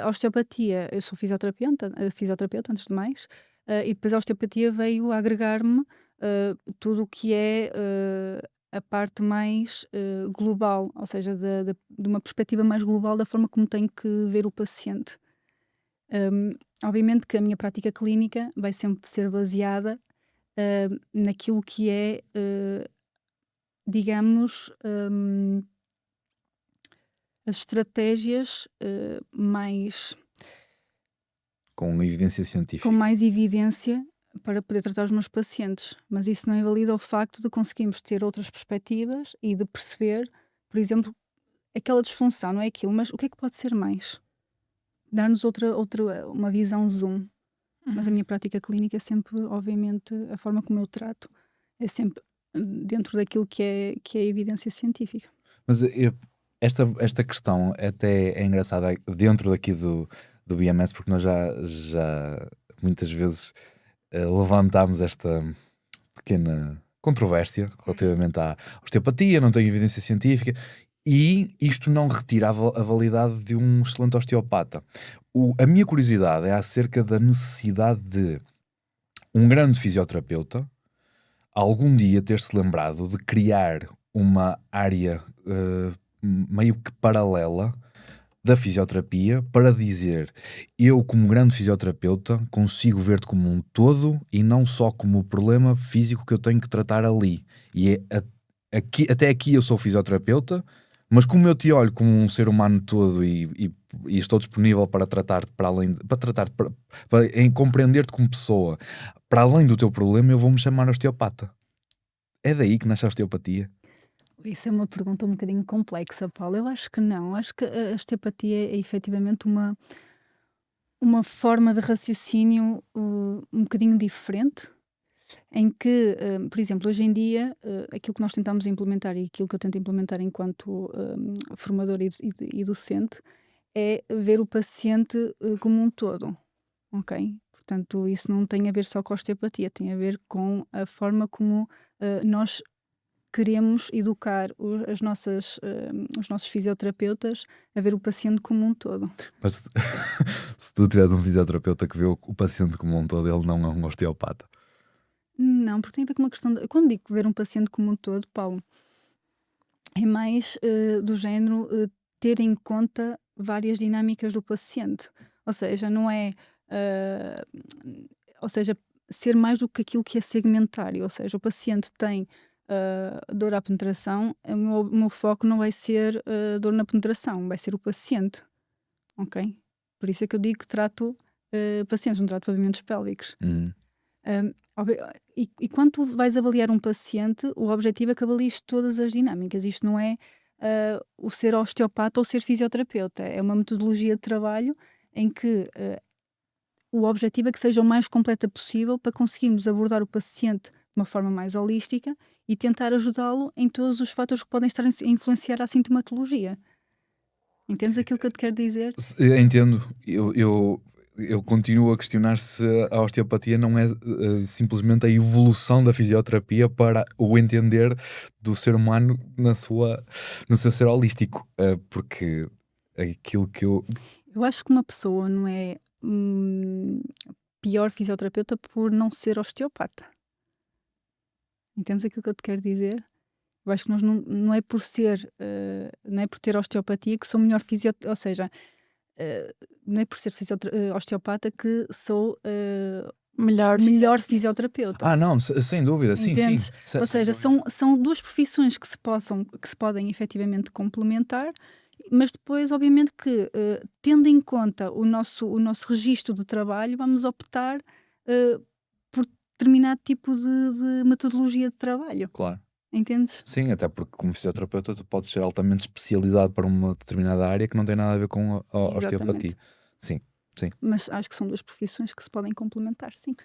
A osteopatia, eu sou fisioterapeuta antes de mais, e depois a osteopatia veio a agregar-me tudo o que é a parte mais global, ou seja, de uma perspectiva mais global da forma como tenho que ver o paciente. Obviamente que a minha prática clínica vai sempre ser baseada naquilo que é, digamos, as estratégias mais Com evidência científica. com mais evidência para poder tratar os meus pacientes. Mas isso não invalida o facto de conseguirmos ter outras perspectivas e de perceber, por exemplo, aquela disfunção, não é aquilo, mas o que é que pode ser mais? Dar-nos uma visão zoom. Mas a minha prática clínica é sempre, obviamente, a forma como eu trato é sempre dentro daquilo que é a evidência científica. Mas esta questão até é engraçada dentro daqui do BMS, porque nós já muitas vezes levantámos esta pequena controvérsia relativamente à osteopatia, não tem evidência científica, e isto não retira a validade de um excelente osteopata. A minha curiosidade é acerca da necessidade de um grande fisioterapeuta algum dia ter-se lembrado de criar uma área meio que paralela da fisioterapia para dizer: eu, como grande fisioterapeuta, consigo ver-te como um todo e não só como o problema físico que eu tenho que tratar ali. E até aqui eu sou fisioterapeuta, mas como eu te olho como um ser humano todo e estou disponível para tratar-te em compreender-te como pessoa, para além do teu problema, eu vou-me chamar osteopata. É daí que nasce a osteopatia? Isso é uma pergunta um bocadinho complexa, Paulo. Eu acho que não. Acho que a osteopatia é efetivamente uma forma de raciocínio um bocadinho diferente, em que, por exemplo, hoje em dia, aquilo que nós tentamos implementar e aquilo que eu tento implementar enquanto formador e docente é ver o paciente como um todo, ok? Portanto, isso não tem a ver só com a osteopatia, tem a ver com a forma como nós queremos educar os nossos fisioterapeutas a ver o paciente como um todo. Mas se tu tiveres um fisioterapeuta que vê o paciente como um todo, ele não é um osteopata. Não, porque tem a ver com uma questão quando digo ver um paciente como um todo, Paulo, é mais do género ter em conta várias dinâmicas do paciente. Ou seja, não é... ou seja, ser mais do que aquilo que é segmentário. Ou seja, o paciente tem dor à penetração, o meu foco não vai ser dor na penetração, vai ser o paciente. Ok? Por isso é que eu digo que trato pacientes, não trato pavimentos pélvicos. E quando tu vais avaliar um paciente, o objetivo é que avalies todas as dinâmicas. Isto não é o ser osteopata ou ser fisioterapeuta. É uma metodologia de trabalho em que o objetivo é que seja o mais completa possível para conseguirmos abordar o paciente de uma forma mais holística e tentar ajudá-lo em todos os fatores que podem estar a influenciar a sintomatologia. Entendes aquilo que eu te quero dizer? Entendo. Eu continuo a questionar se a osteopatia não é simplesmente a evolução da fisioterapia para o entender do ser humano no seu ser holístico. Porque aquilo que eu... Eu acho que uma pessoa não é pior fisioterapeuta por não ser osteopata. Entendes aquilo que eu te quero dizer? Eu acho que nós não é por ser, não é por ter osteopatia que sou melhor fisioterapeuta, ou seja, não é por ser osteopata que sou melhor fisioterapeuta. não, sem dúvida, sim, Entendes? sim. Ou seja, são duas profissões que se podem efetivamente complementar, mas depois, obviamente, que tendo em conta o nosso registro de trabalho, vamos optar por determinado tipo de metodologia de trabalho. Claro. Entendes? Sim, até porque como fisioterapeuta tu podes ser altamente especializado para uma determinada área que não tem nada a ver com a osteopatia. Sim, sim. Mas acho que são duas profissões que se podem complementar, sim.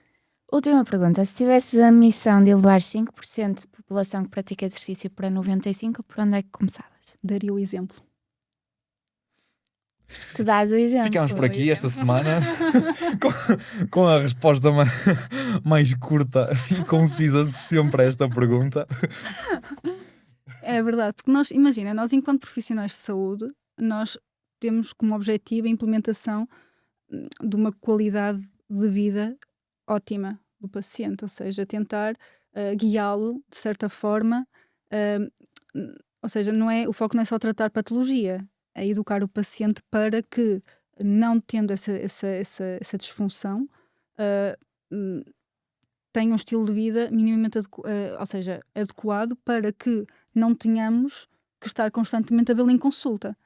Última pergunta. Se tivesse a missão de elevar 5% de população que pratica exercício para 95%, por onde é que começavas? Daria o exemplo. Tu dás o exemplo. Ficamos por aqui esta semana com a resposta mais curta e concisa de sempre a esta pergunta. É verdade, porque nós enquanto profissionais de saúde, nós temos como objetivo a implementação de uma qualidade de vida ótima do paciente, ou seja, tentar guiá-lo de certa forma, ou seja, o foco não é só tratar patologia, é educar o paciente para que, não tendo essa disfunção, tenha um estilo de vida minimamente adequado para que não tenhamos que estar constantemente a vê-lo em consulta,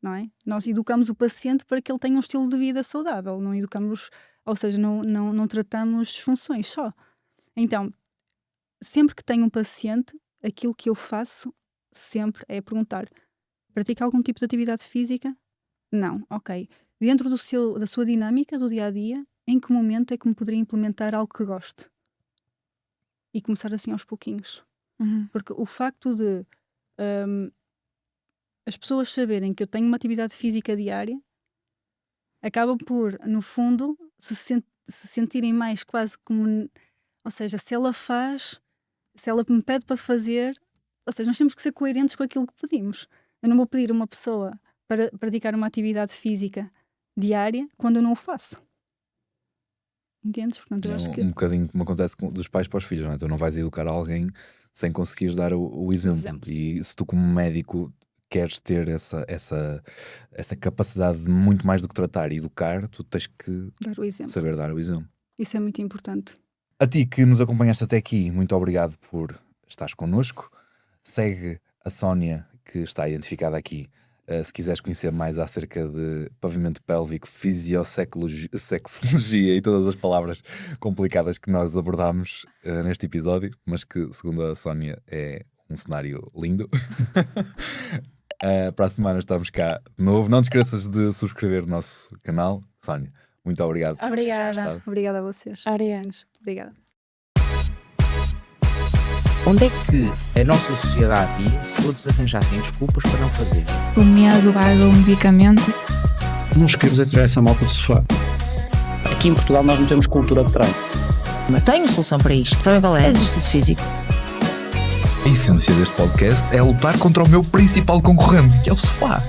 não é? Nós educamos o paciente para que ele tenha um estilo de vida saudável, não educamos, ou seja, não tratamos disfunções só. Então, sempre que tenho um paciente, aquilo que eu faço sempre é perguntar: pratica algum tipo de atividade física? Não, ok. Dentro da sua dinâmica do dia-a-dia, em que momento é que me poderia implementar algo que goste? E começar assim aos pouquinhos. Porque o facto de as pessoas saberem que eu tenho uma atividade física diária acaba por, no fundo, se sentirem mais quase como... Ou seja, se ela me pede para fazer... Ou seja, nós temos que ser coerentes com aquilo que pedimos. Eu não vou pedir a uma pessoa para praticar uma atividade física diária quando eu não o faço. Entendes? Portanto, eu acho que... Um bocadinho como acontece dos pais para os filhos, não é? Tu não vais educar alguém sem conseguires dar o exemplo. E se tu, como médico, queres ter essa capacidade de muito mais do que tratar e educar, tu tens que saber dar o exemplo. Isso é muito importante. A ti que nos acompanhaste até aqui, muito obrigado por estares connosco. Segue a Sónia, que está identificada aqui, se quiseres conhecer mais acerca de pavimento pélvico, sexologia e todas as palavras complicadas que nós abordámos neste episódio, mas que, segundo a Sónia, é um cenário lindo. Para a semana estamos cá de novo. Não te esqueças de subscrever o nosso canal. Sónia, muito obrigado. Obrigada. Obrigada a vocês. Obrigada. Onde é que a nossa sociedade ia se todos arranjassem desculpas para não fazer? O medo do medicamento. Não nos queremos tirar essa malta do sofá. Aqui em Portugal nós não temos cultura de treino. Mas tenho solução para isto. Sabem qual é? Exercício físico. A essência deste podcast é lutar contra o meu principal concorrente, que é o sofá.